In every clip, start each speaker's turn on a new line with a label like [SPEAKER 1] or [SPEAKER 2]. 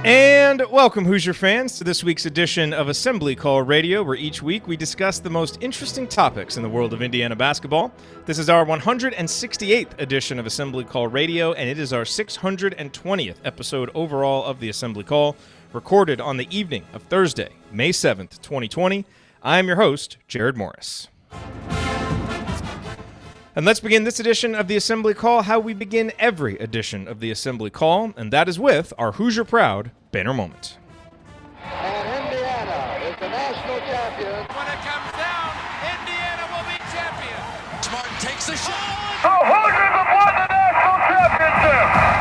[SPEAKER 1] And welcome, Hoosier fans, to this week's edition of Assembly Call Radio, where each week we discuss the most interesting topics in the world of Indiana basketball. This is our 168th edition of Assembly Call Radio, and it is our 620th episode overall of the Assembly Call, recorded on the evening of Thursday, May 7th, 2020. I am your host, Jerod Morris. And let's begin this edition of the Assembly Call how we begin every edition of the Assembly Call, and that is with our Hoosier Proud banner moment.
[SPEAKER 2] And Indiana is the national champion.
[SPEAKER 3] When it comes down, Indiana will be champion.
[SPEAKER 4] Martin takes the shot.
[SPEAKER 2] The Hoosiers have won the national championship.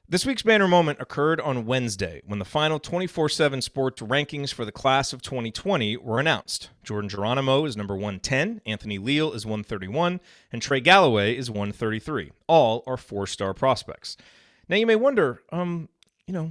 [SPEAKER 1] This week's banner moment occurred on Wednesday when the final 24/7 Sports rankings for the class of 2020 were announced. Jordan Geronimo is number 110, Anthony Leal is 131, and Trey Galloway is 133. All are four-star prospects. Now you may wonder,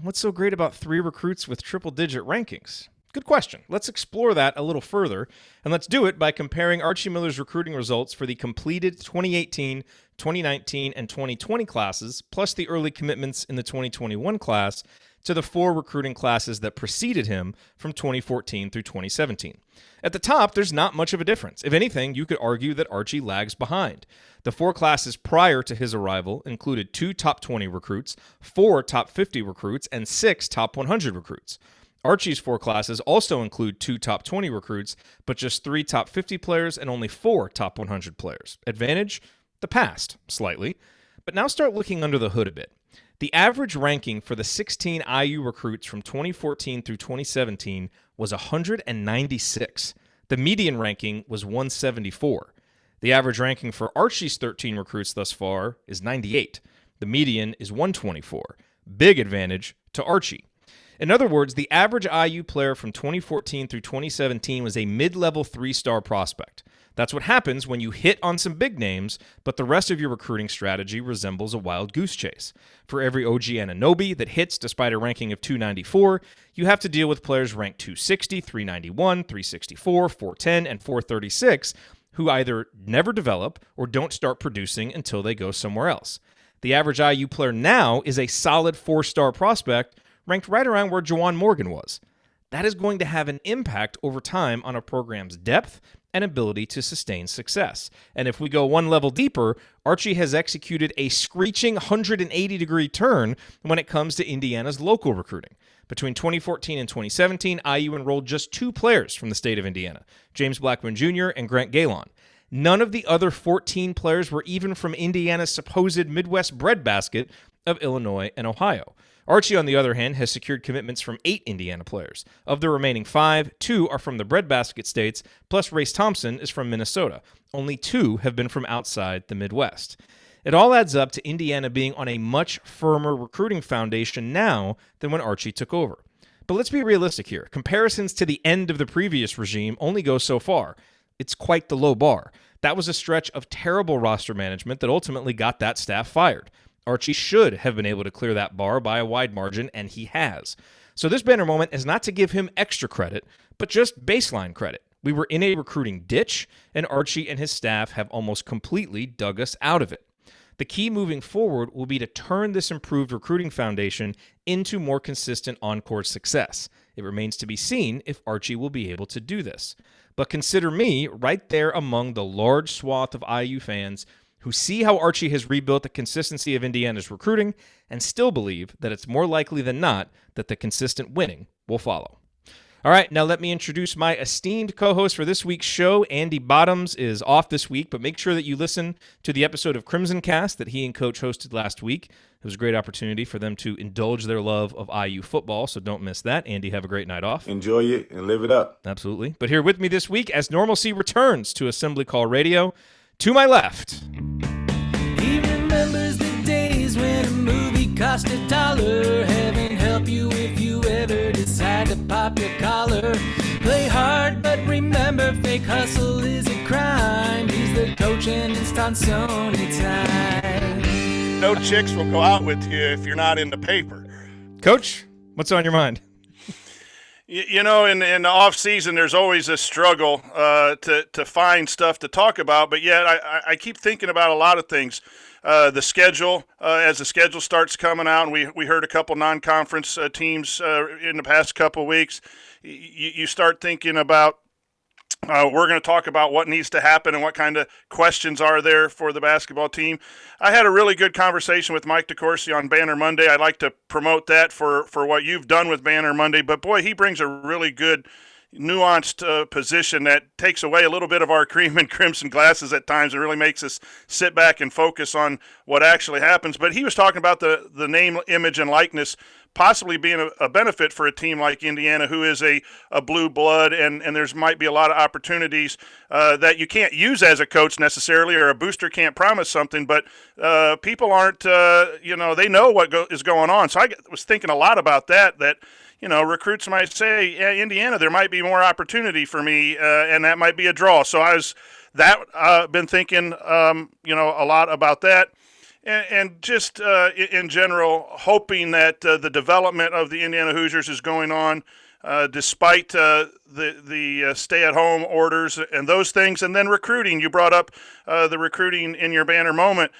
[SPEAKER 1] what's so great about three recruits with triple-digit rankings? Good question. Let's explore that a little further, and let's do it by comparing Archie Miller's recruiting results for the completed 2018, 2019, and 2020 classes, plus the early commitments in the 2021 class, to the four recruiting classes that preceded him from 2014 through 2017. At the top, there's not much of a difference. If anything, you could argue that Archie lags behind. The four classes prior to his arrival included 2 top 20 recruits, 4 top 50 recruits, and 6 top 100 recruits. Archie's 4 classes also include 2 top 20 recruits, but just 3 top 50 players and only 4 top 100 players. Advantage? The past, slightly. But now start looking under the hood a bit. The average ranking for the 16 IU recruits from 2014 through 2017 was 196. The median ranking was 174. The average ranking for Archie's 13 recruits thus far is 98. The median is 124. Big advantage to Archie. In other words, the average IU player from 2014 through 2017 was a mid-level 3-star prospect. That's what happens when you hit on some big names, but the rest of your recruiting strategy resembles a wild goose chase. For every OG Anunoby that hits despite a ranking of 294, you have to deal with players ranked 260, 391, 364, 410, and 436 who either never develop or don't start producing until they go somewhere else. The average IU player now is a solid 4-star prospect, ranked right around where Juwan Morgan was. That is going to have an impact over time on a program's depth and ability to sustain success. And if we go one level deeper, Archie has executed a screeching 180-degree turn when it comes to Indiana's local recruiting. Between 2014 and 2017, IU enrolled just 2 players from the state of Indiana, James Blackman Jr. and Grant Galon. None of the other 14 players were even from Indiana's supposed Midwest breadbasket of Illinois and Ohio. Archie, on the other hand, has secured commitments from 8 Indiana players. Of the remaining 5, 2 are from the breadbasket states, plus Race Thompson is from Minnesota. Only 2 have been from outside the Midwest. It all adds up to Indiana being on a much firmer recruiting foundation now than when Archie took over. But let's be realistic here. Comparisons to the end of the previous regime only go so far. It's quite the low bar. That was a stretch of terrible roster management that ultimately got that staff fired. Archie should have been able to clear that bar by a wide margin, and he has. So this banner moment is not to give him extra credit, but just baseline credit. We were in a recruiting ditch, and Archie and his staff have almost completely dug us out of it. The key moving forward will be to turn this improved recruiting foundation into more consistent on-court success. It remains to be seen if Archie will be able to do this. But consider me right there among the large swath of IU fans who see how Archie has rebuilt the consistency of Indiana's recruiting and still believe that it's more likely than not that the consistent winning will follow. All right, now let me introduce my esteemed co-host for this week's show. Andy Bottoms is off this week, but make sure that you listen to the episode of Crimson Cast that he and Coach hosted last week. It was a great opportunity for them to indulge their love of IU football, so don't miss that. Andy, have a great night off.
[SPEAKER 5] Enjoy it and live it up.
[SPEAKER 1] Absolutely. But here with me this week, as normalcy returns to Assembly Call Radio, to my left.
[SPEAKER 6] He remembers the days when a movie cost $1. Heaven help you if you ever decide to pop your collar. Play hard, but remember, fake hustle is a crime. He's the coach and it's Tonsoni time.
[SPEAKER 7] No chicks will go out with you if you're not in the paper.
[SPEAKER 1] Coach, what's on your mind?
[SPEAKER 4] In the off season, there's always a struggle to find stuff to talk about. But yet, I keep thinking about a lot of things. The schedule, as the schedule starts coming out, and we heard a couple non-conference teams in the past couple of weeks. You start thinking about. We're going to talk about what needs to happen and what kind of questions are there for the basketball team. I had a really good conversation with Mike DeCourcy on Banner Monday. I'd like to promote that for what you've done with Banner Monday. But, boy, he brings a really good, nuanced position that takes away a little bit of our cream and crimson glasses at times and really makes us sit back and focus on what actually happens. But he was talking about the name, image, and likeness possibly being a benefit for a team like Indiana, who is a blue blood, and there's might be a lot of opportunities that you can't use as a coach necessarily, or a booster can't promise something, but people aren't, they know what is going on. So I was thinking a lot about that recruits might say, yeah, Indiana, there might be more opportunity for me, and that might be a draw. So been thinking, a lot about that. And just in general, hoping that the development of the Indiana Hoosiers is going on despite the stay-at-home orders and those things. And then recruiting. You brought up the recruiting in your banner moment.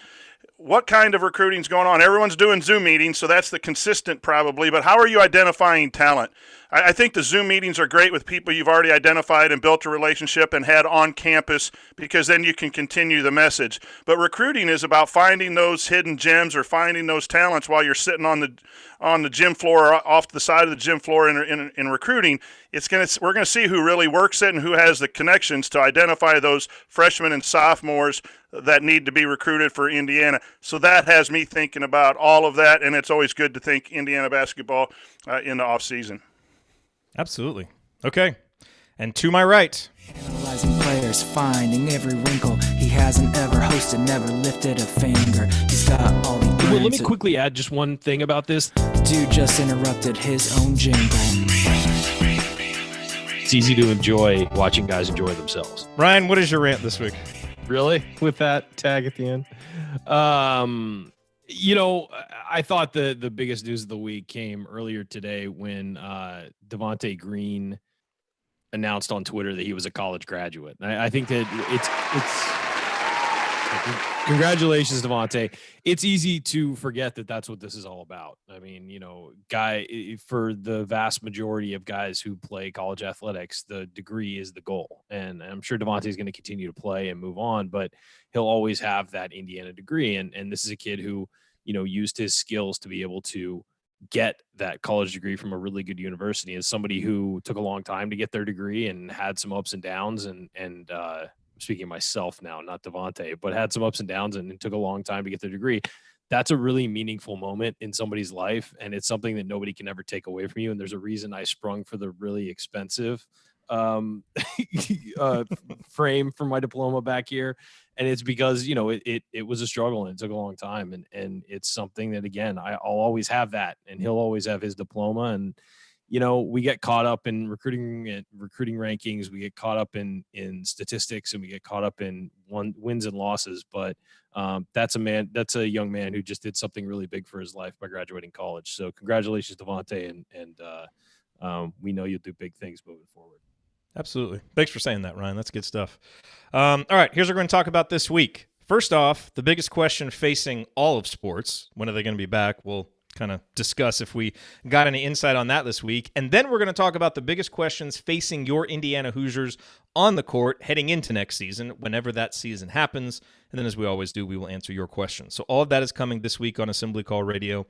[SPEAKER 4] What kind of recruiting is going on? Everyone's doing Zoom meetings, so that's the consistent probably. But how are you identifying talent? I think the Zoom meetings are great with people you've already identified and built a relationship and had on campus, because then you can continue the message. But recruiting is about finding those hidden gems or finding those talents while you're sitting on the gym floor or off the side of the gym floor in recruiting. We're going to see who really works it and who has the connections to identify those freshmen and sophomores that need to be recruited for Indiana. So that has me thinking about all of that, and it's always good to think Indiana basketball in the off season.
[SPEAKER 1] Absolutely. Okay. And to my right.
[SPEAKER 6] Analyzing players, finding every wrinkle. He hasn't ever hosted, never lifted a finger. He's got all the
[SPEAKER 5] Well, let me quickly add just one thing about this.
[SPEAKER 6] Dude just interrupted his own jingle.
[SPEAKER 5] It's easy to enjoy watching guys enjoy themselves.
[SPEAKER 1] Ryan, what is your rant this week?
[SPEAKER 5] Really? With that tag at the end? I thought the biggest news of the week came earlier today when Devontae Green announced on Twitter that he was a college graduate. I think that congratulations, Devontae. It's easy to forget that that's what this is all about. I mean, for the vast majority of guys who play college athletics, the degree is the goal. And I'm sure Devontae is going to continue to play and move on, but he'll always have that Indiana degree. And this is a kid who, used his skills to be able to get that college degree from a really good university. As somebody who took a long time to get their degree and had some ups and downs and speaking of myself now, not Devontae, but had some ups and downs and it took a long time to get their degree. That's a really meaningful moment in somebody's life. And it's something that nobody can ever take away from you. And there's a reason I sprung for the really expensive frame for my diploma back here. And it's because, it was a struggle and it took a long time. And it's something that, again, I'll always have that, and he'll always have his diploma. And, we get caught up in recruiting rankings. We get caught up in statistics, and we get caught up in wins and losses. But that's a young man who just did something really big for his life by graduating college. So congratulations, Devontae. And we know you'll do big things moving forward.
[SPEAKER 1] Absolutely. Thanks for saying that, Ryan. That's good stuff. All right, here's what we're going to talk about this week. First off, the biggest question facing all of sports. When are they going to be back? We'll kind of discuss if we got any insight on that this week. And then we're going to talk about the biggest questions facing your Indiana Hoosiers on the court heading into next season, whenever that season happens. And then, as we always do, we will answer your questions. So all of that is coming this week on Assembly Call Radio.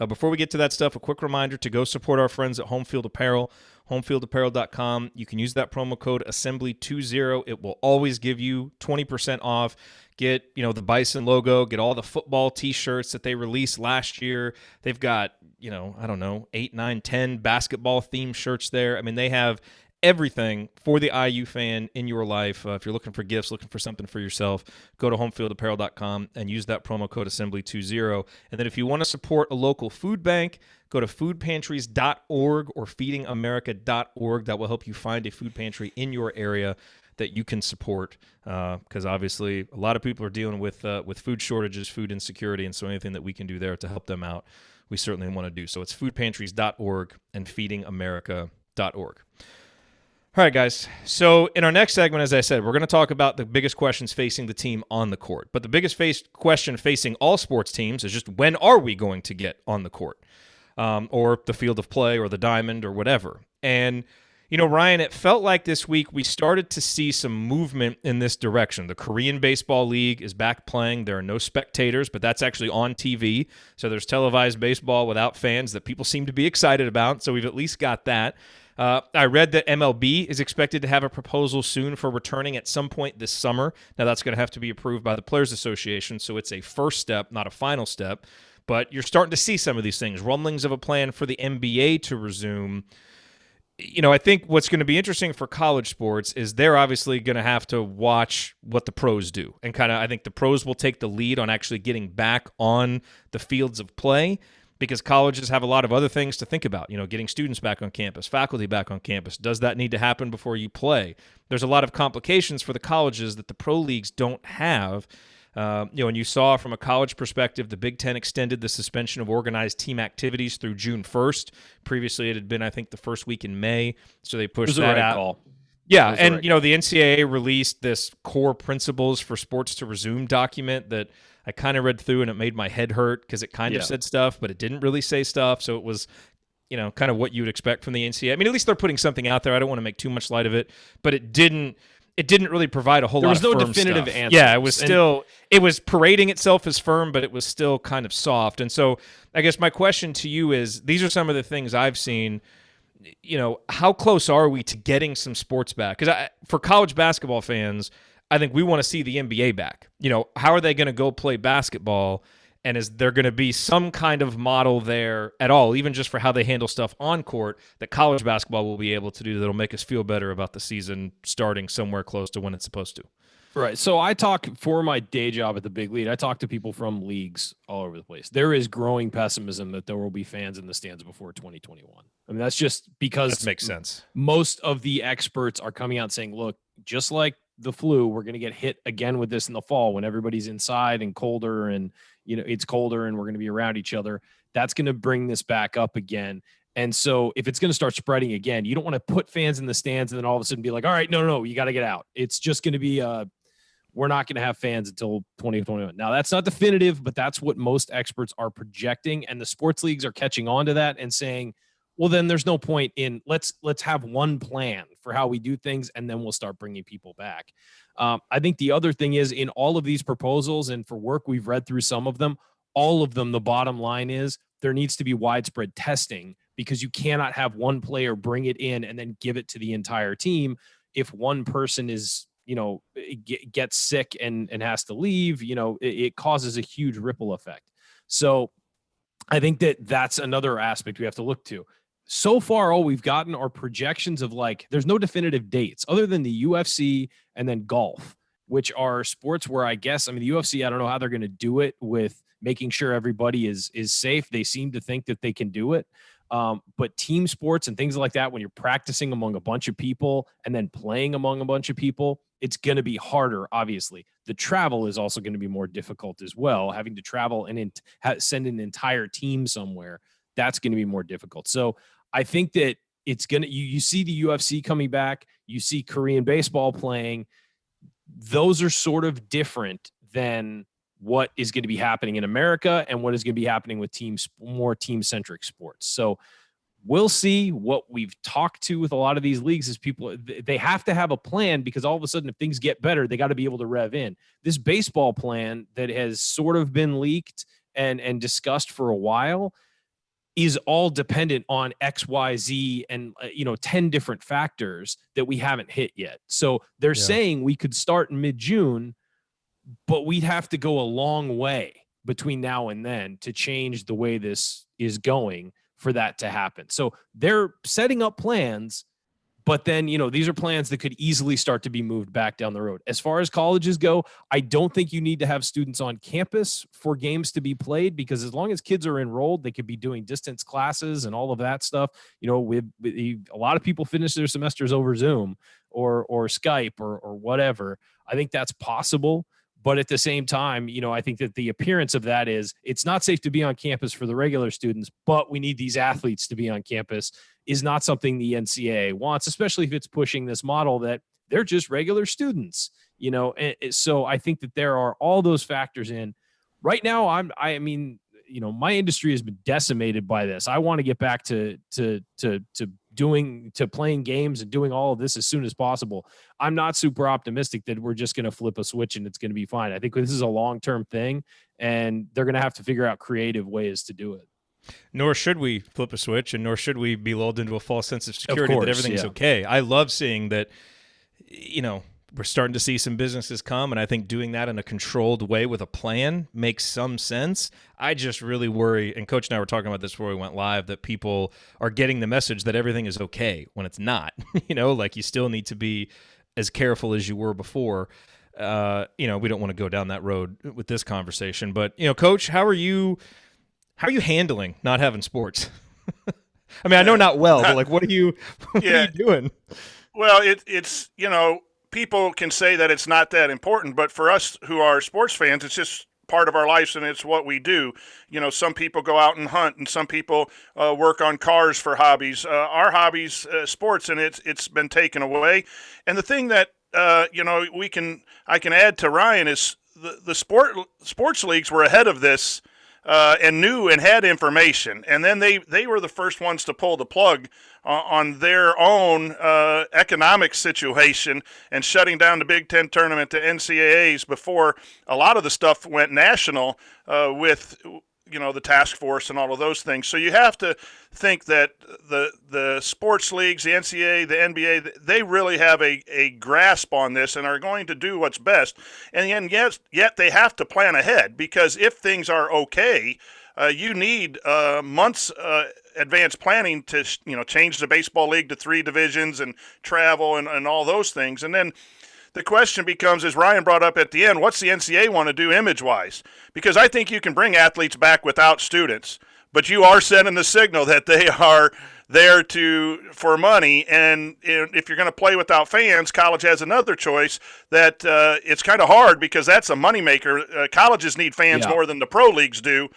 [SPEAKER 1] Before we get to that stuff, a quick reminder to go support our friends at Home Field Apparel, homefieldapparel.com. You can use that promo code Assembly20. It will always give you 20% off. Get, the Bison logo, get all the football T-shirts that they released last year. They've got, 8, 9, 10 basketball-themed shirts there. I mean, they have everything for the IU fan in your life. If you're looking for gifts, looking for something for yourself, go to homefieldapparel.com and use that promo code Assembly20. And then if you want to support a local food bank, go to foodpantries.org or feedingamerica.org. That will help you find a food pantry in your area that you can support, because obviously a lot of people are dealing with food shortages, food insecurity, and so anything that we can do there to help them out, we certainly want to do. So it's foodpantries.org and feedingamerica.org. All right, guys. So in our next segment, as I said, we're going to talk about the biggest questions facing the team on the court. But the biggest question facing all sports teams is just when are we going to get on the court or the field of play or the diamond or whatever. And, Ryan, it felt like this week we started to see some movement in this direction. The Korean Baseball League is back playing. There are no spectators, but that's actually on TV. So there's televised baseball without fans that people seem to be excited about. So we've at least got that. I read that MLB is expected to have a proposal soon for returning at some point this summer. Now, that's going to have to be approved by the Players Association, so it's a first step, not a final step. But you're starting to see some of these things, rumblings of a plan for the NBA to resume. I think what's going to be interesting for college sports is they're obviously going to have to watch what the pros do. And I think the pros will take the lead on actually getting back on the fields of play, because colleges have a lot of other things to think about, getting students back on campus, faculty back on campus. Does that need to happen before you play? There's a lot of complications for the colleges that the pro leagues don't have. And you saw from a college perspective, the Big Ten extended the suspension of organized team activities through June 1st. Previously, it had been, I think, the first week in May, so they pushed that out.
[SPEAKER 5] Call.
[SPEAKER 1] Yeah, and, the NCAA released this core principles for sports to resume document that I kind of read through, and it made my head hurt because it kind of said stuff, but it didn't really say stuff. So it was, kind of what you would expect from the NCAA. I mean, at least they're putting something out there. I don't want to make too much light of it, but it didn't really provide a whole lot of firm stuff. There was no definitive answer. Yeah, it was parading itself as firm, but it was still kind of soft. And so I guess my question to you is, these are some of the things I've seen. How close are we to getting some sports back? Because for college basketball fans, I think we want to see the NBA back. How are they going to go play basketball? And is there going to be some kind of model there at all, even just for how they handle stuff on court, that college basketball will be able to do that'll make us feel better about the season starting somewhere close to when it's supposed to?
[SPEAKER 5] Right. So I talk for my day job at the Big Lead. I talk to people from leagues all over the place. There is growing pessimism that there will be fans in the stands before 2021. I mean, that's just because
[SPEAKER 1] that makes sense.
[SPEAKER 5] Most of the experts are coming out saying, look, just like the flu, we're going to get hit again with this in the fall when everybody's inside and colder and, it's colder and we're going to be around each other. That's going to bring this back up again. And so if it's going to start spreading again, you don't want to put fans in the stands and then all of a sudden be like, all right, no, you got to get out. It's just going to be, we're not going to have fans until 2021. Now, that's not definitive, but that's what most experts are projecting. And the sports leagues are catching on to that and saying, well, then there's no point in let's have one plan for how we do things, and then we'll start bringing people back. I think the other thing is, in all of these proposals, and for work, we've read through some of them, all of them, the bottom line is there needs to be widespread testing, because you cannot have one player bring it in and then give it to the entire team. If one person is, gets sick and has to leave, it causes a huge ripple effect. So I think that's another aspect we have to look to. So far, all we've gotten are projections of there's no definitive dates other than the UFC and then golf, which are sports where the UFC, I don't know how they're going to do it with making sure everybody is safe. They seem to think that they can do it. But team sports and things like that, when you're practicing among a bunch of people and then playing among a bunch of people, it's going to be harder, obviously. The travel is also going to be more difficult as well. Having to travel and send an entire team somewhere, that's going to be more difficult. So I think that it's going to, you see the UFC coming back, you see Korean baseball playing. Those are sort of different than what is going to be happening in America and what is going to be happening with more team-centric sports. So we'll see. What we've talked to with a lot of these leagues is people, they have to have a plan, because all of a sudden, if things get better, they got to be able to rev in. This baseball plan that has sort of been leaked and discussed for a while is all dependent on X, Y, Z, and 10 different factors that we haven't hit yet. So they're saying we could start in mid-June, but we'd have to go a long way between now and then to change the way this is going for that to happen. So they're setting up plans, but then, these are plans that could easily start to be moved back down the road. As far as colleges go, I don't think you need to have students on campus for games to be played, because as long as kids are enrolled, they could be doing distance classes and all of that stuff. With a lot of people finish their semesters over Zoom or Skype or whatever. I think that's possible. But at the same time, I think that the appearance of that is it's not safe to be on campus for the regular students, but we need these athletes to be on campus is not something the NCAA wants, especially if it's pushing this model that they're just regular students, And so I think that there are all those factors in. Right now, my industry has been decimated by this. I want to get back to playing games and doing all of this as soon as possible. I'm not super optimistic that we're just going to flip a switch and it's going to be fine. I think this is a long-term thing, and they're going to have to figure out creative ways to do it.
[SPEAKER 1] Nor should we flip a switch, and nor should we be lulled into a false sense of security that everything's okay. I love seeing that, we're starting to see some businesses come, and I think doing that in a controlled way with a plan makes some sense. I just really worry, and Coach and I were talking about this before we went live, that people are getting the message that everything is okay when it's not. Like you still need to be as careful as you were before. We don't want to go down that road with this conversation. But, Coach, how are you handling not having sports? I mean, I know not well, but like, what are you doing?
[SPEAKER 4] Well, it's people can say that it's not that important, but for us who are sports fans, it's just part of our lives and it's what we do. Some people go out and hunt, and some people work on cars for hobbies. Our hobbies, sports, and it's been taken away. And the thing that I can add to Ryan is the sports leagues were ahead of this. And knew and had information, and then they were the first ones to pull the plug on their own economic situation and shutting down the Big Ten tournament to NCAAs before a lot of the stuff went national with the task force and all of those things. So you have to think that the sports leagues, the NCAA, the NBA, they really have a grasp on this and are going to do what's best. And yet they have to plan ahead, because if things are okay, you need months advanced planning to change the baseball league to 3 divisions and travel and all those things. And then the question becomes, as Ryan brought up at the end, what's the NCAA want to do image-wise? Because I think you can bring athletes back without students, but you are sending the signal that they are there for money. And if you're going to play without fans, college has another choice that it's kind of hard, because that's a moneymaker. Colleges need fans more than the pro leagues do,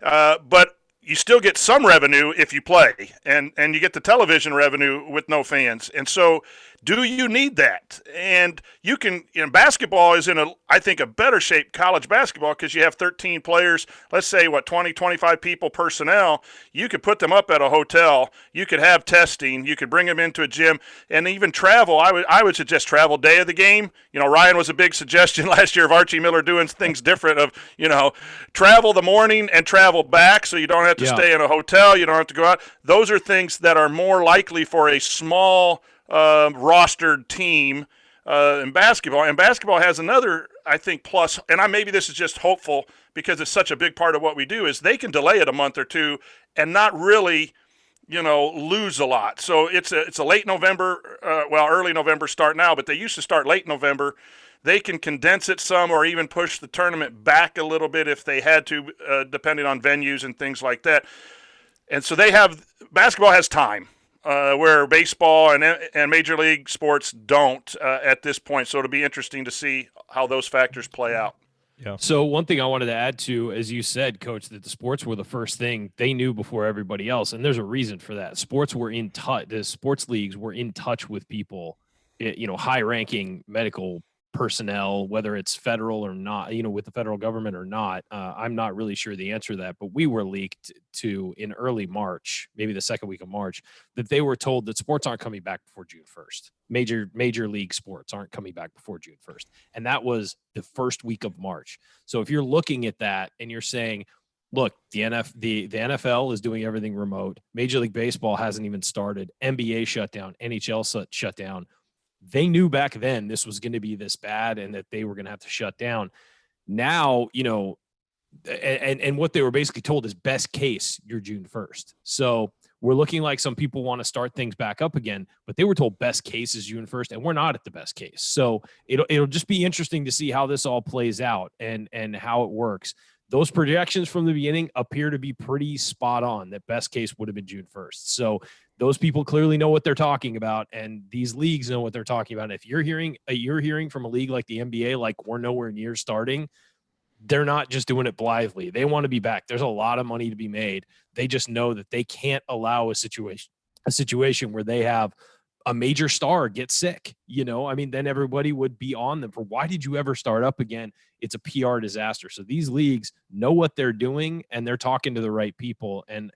[SPEAKER 4] but you still get some revenue if you play, and you get the television revenue with no fans. And so do you need that? And you can, basketball is in I think a better shape, college basketball, because you have 13 players, let's say 20, 25 people personnel. You could put them up at a hotel. You could have testing. You could bring them into a gym, and even travel. I would suggest travel day of the game. Ryan was a big suggestion last year of Archie Miller doing things different of, travel the morning and travel back, so you don't have to stay in a hotel. You don't have to go out. Those are things that are more likely for a small rostered team in basketball. And basketball has another, I think, plus, and maybe this is just hopeful because it's such a big part of what we do, is they can delay it a month or two and not really, lose a lot. So it's a late November, early November start now, but they used to start late November. They can condense it some, or even push the tournament back a little bit if they had to, depending on venues and things like that. And so basketball has time. Where baseball and major league sports don't at this point. So it'll be interesting to see how those factors play out.
[SPEAKER 5] Yeah. So one thing I wanted to add to, as you said, Coach, that the sports were the first thing they knew before everybody else. And there's a reason for that. Sports were in touch. The sports leagues were in touch with people, high-ranking medical personnel, whether it's federal or not, with the federal government or not. I'm not really sure the answer to that, but we were leaked to in early March, maybe the second week of March, that they were told that sports aren't coming back before June 1st. Major league sports aren't coming back before June 1st. And that was the first week of March. So if you're looking at that and you're saying, look, the NFL is doing everything remote. Major League Baseball hasn't even started. NBA shut down. NHL shut down. They knew back then this was going to be this bad and that they were going to have to shut down. Now, and what they were basically told is best case, you're June 1st. So we're looking like some people want to start things back up again, but they were told best case is June 1st, and we're not at the best case. So it'll just be interesting to see how this all plays out and how it works. Those projections from the beginning appear to be pretty spot on, that best case would have been June 1st. So those people clearly know what they're talking about, and these leagues know what they're talking about. And if you're hearing from a league like the NBA, like we're nowhere near starting, they're not just doing it blithely. They want to be back. There's a lot of money to be made. They just know that they can't allow a situation where they have a major star get sick. I mean, then everybody would be on them for, why did you ever start up again? It's a PR disaster. So these leagues know what they're doing, and they're talking to the right people and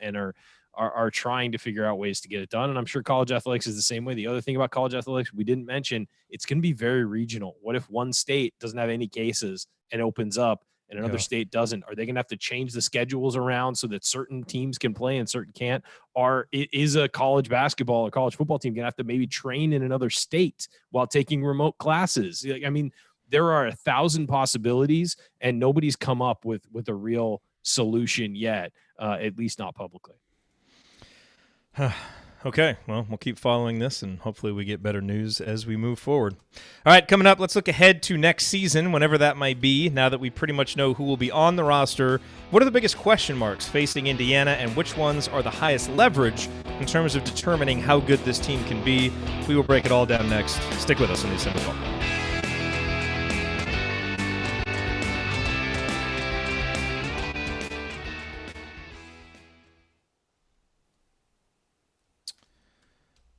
[SPEAKER 5] are trying to figure out ways to get it done. And I'm sure college athletics is the same way. The other thing about college athletics we didn't mention, it's going to be very regional. What if one state doesn't have any cases and opens up and another state doesn't? Are they going to have to change the schedules around so that certain teams can play and certain can't? Or is a college basketball or college football team going to have to maybe train in another state while taking remote classes? I mean, there are 1,000 possibilities, and nobody's come up with a real solution yet, at least not publicly.
[SPEAKER 1] Okay, well, we'll keep following this, and hopefully we get better news as we move forward. All right, coming up, let's look ahead to next season, whenever that might be, now that we pretty much know who will be on the roster. What are the biggest question marks facing Indiana, and which ones are the highest leverage in terms of determining how good this team can be? We will break it all down next. Stick with us on the Assembly Call.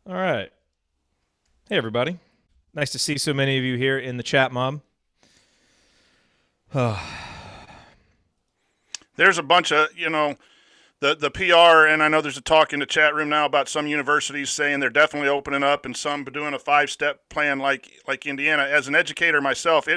[SPEAKER 1] All right. Hey, everybody. Nice to see so many of you here in the chat mob.
[SPEAKER 4] There's a bunch of, the PR, and I know there's a talk in the chat room now about some universities saying they're definitely opening up and some doing a 5-step plan like Indiana. As an educator myself,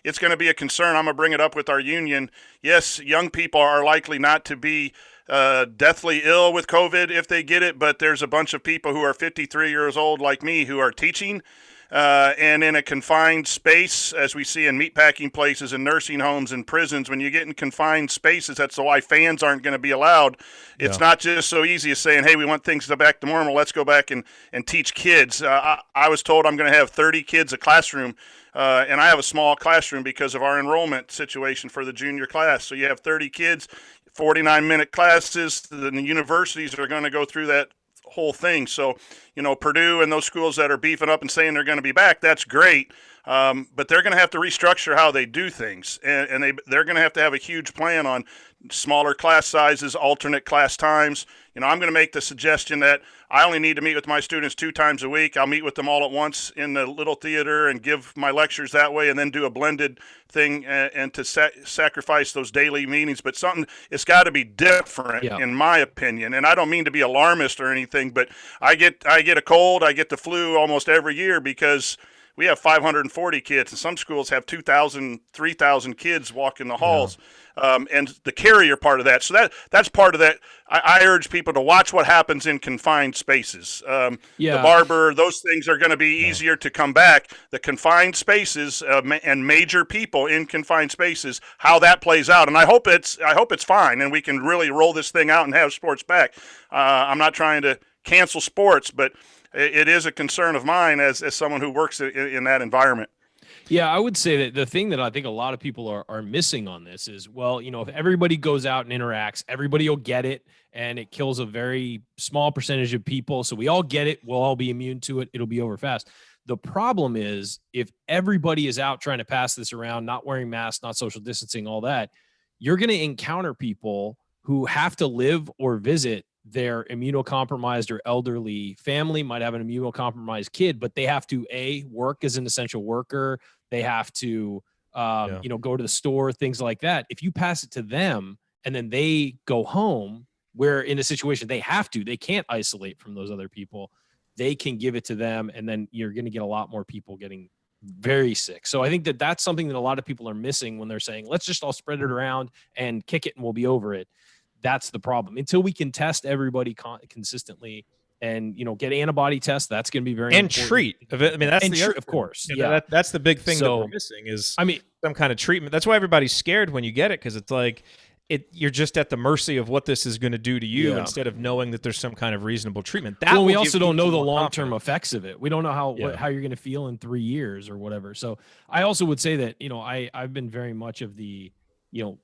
[SPEAKER 4] it's going to be a concern. I'm going to bring it up with our union. Yes, young people are likely not to be deathly ill with COVID if they get it, but there's a bunch of people who are 53 years old like me who are teaching and in a confined space, as we see in meatpacking places and nursing homes and prisons. When you get in confined spaces, that's why fans aren't going to be allowed. It's not just so easy as saying, hey, we want things to go back to normal, let's go back and teach kids. I was told I'm going to have 30 kids a classroom, and I have a small classroom because of our enrollment situation for the junior class. So you have 30 kids, 49-minute classes. The universities are going to go through that whole thing. So, Purdue and those schools that are beefing up and saying they're going to be back, that's great. But they're going to have to restructure how they do things. And they're going to have a huge plan on smaller class sizes, alternate class times. I'm going to make the suggestion that I only need to meet with my students 2 times a week. I'll meet with them all at once in the little theater and give my lectures that way, and then do a blended thing and to sacrifice those daily meetings. But it's got to be different, in my opinion. And I don't mean to be alarmist or anything, but I get a cold, I get the flu almost every year because we have 540 kids, and some schools have 2,000, 3,000 kids walking the halls. And the carrier part of that. So that's part of that. I urge people to watch what happens in confined spaces. The barber, those things are going to be easier to come back. The confined spaces and major people in confined spaces, how that plays out. And I hope it's fine, and we can really roll this thing out and have sports back. I'm not trying to cancel sports, but it is a concern of mine as someone who works in that environment.
[SPEAKER 5] Yeah, I would say that the thing that I think a lot of people are missing on this is, well, if everybody goes out and interacts, everybody will get it, and it kills a very small percentage of people. So we all get it. We'll all be immune to it. It'll be over fast. The problem is if everybody is out trying to pass this around, not wearing masks, not social distancing, all that, you're going to encounter people who have to live or visit their immunocompromised or elderly family, might have an immunocompromised kid, but they have to work as an essential worker. They have to, go to the store, things like that. If you pass it to them and then they go home, where in a situation they can't isolate from those other people, they can give it to them. And then you're going to get a lot more people getting very sick. So I think that that's something that a lot of people are missing when they're saying, let's just all spread it around and kick it and we'll be over it. That's the problem. Until we can test everybody consistently and, get antibody tests, that's going to be very important.
[SPEAKER 1] Treat. I mean, that's
[SPEAKER 5] of course.
[SPEAKER 1] That's the big thing that we're missing is some kind of treatment. That's why everybody's scared when you get it, because it's like you're just at the mercy of what this is going to do to you instead of knowing that there's some kind of reasonable treatment.
[SPEAKER 5] We also don't know the long-term effects of it. We don't know how you're going to feel in 3 years or whatever. So I also would say that, I've been very much of the,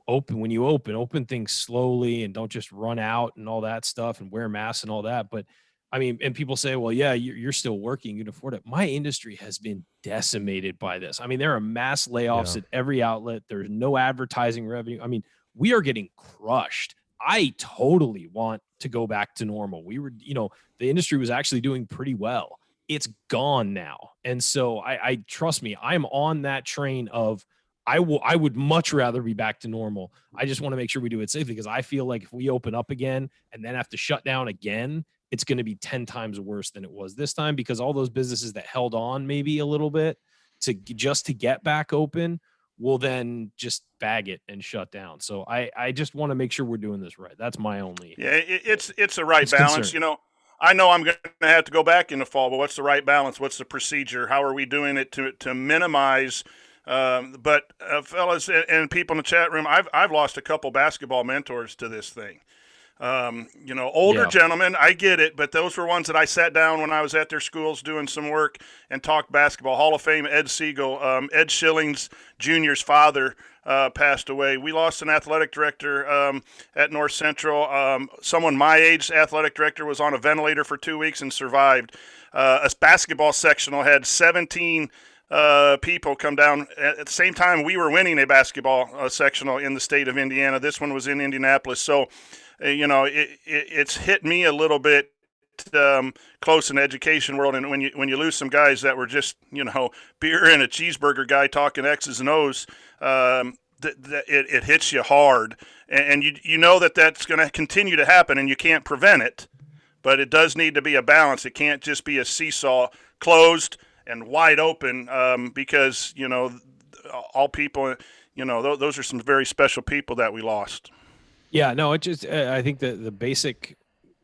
[SPEAKER 5] open things slowly and don't just run out and all that stuff and wear masks and all that. But I mean, and people say, well, yeah, you're still working, you can afford it. My industry has been decimated by this. I mean, there are mass layoffs at every outlet. There's no advertising revenue. I mean, we are getting crushed. I totally want to go back to normal. We were, the industry was actually doing pretty well. It's gone now. And so I trust me, I'm on that train of, I would much rather be back to normal. I just want to make sure we do it safely, because I feel like if we open up again and then have to shut down again, it's going to be 10 times worse than it was this time, because all those businesses that held on maybe a little bit to get back open will then just bag it and shut down. So I just want to make sure we're doing this right. That's my only.
[SPEAKER 4] Yeah, it's a right balance.
[SPEAKER 5] Concern.
[SPEAKER 4] I know I'm going to have to go back in the fall, but what's the right balance? What's the procedure? How are we doing it to minimize? But fellas and people in the chat room, I've lost a couple basketball mentors to this thing. Older gentlemen, I get it, but those were ones that I sat down when I was at their schools doing some work and talked basketball. Hall of Fame Ed Siegel, Ed Schilling's Jr.'s father passed away. We lost an athletic director at North Central. Someone my age, athletic director, was on a ventilator for 2 weeks and survived. A basketball sectional had 17 people come down at the same time we were winning a basketball sectional in the state of Indiana. This one was in Indianapolis. So, it's hit me a little bit close in the education world. And when you lose some guys that were just, beer and a cheeseburger guy talking X's and O's, it hits you hard. And you know that's going to continue to happen, and you can't prevent it. But it does need to be a balance. It can't just be a seesaw, closed and wide open, because, all people, those are some very special people that we lost.
[SPEAKER 5] Yeah, no, I think that the basic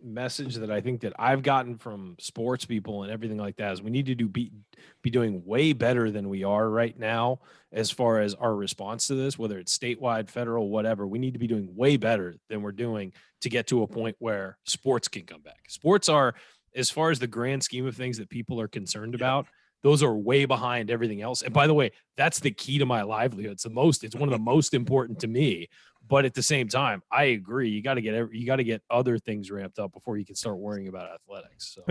[SPEAKER 5] message that I think that I've gotten from sports people and everything like that is we need to be doing way better than we are right now as far as our response to this, whether it's statewide, federal, whatever. We need to be doing way better than we're doing to get to a point where sports can come back. Sports are, as far as the grand scheme of things that people are concerned about, those are way behind everything else. And by the way, that's the key to my livelihood. It's one of the most important to me. But at the same time, I agree. You got to get other things ramped up before you can start worrying about athletics. So.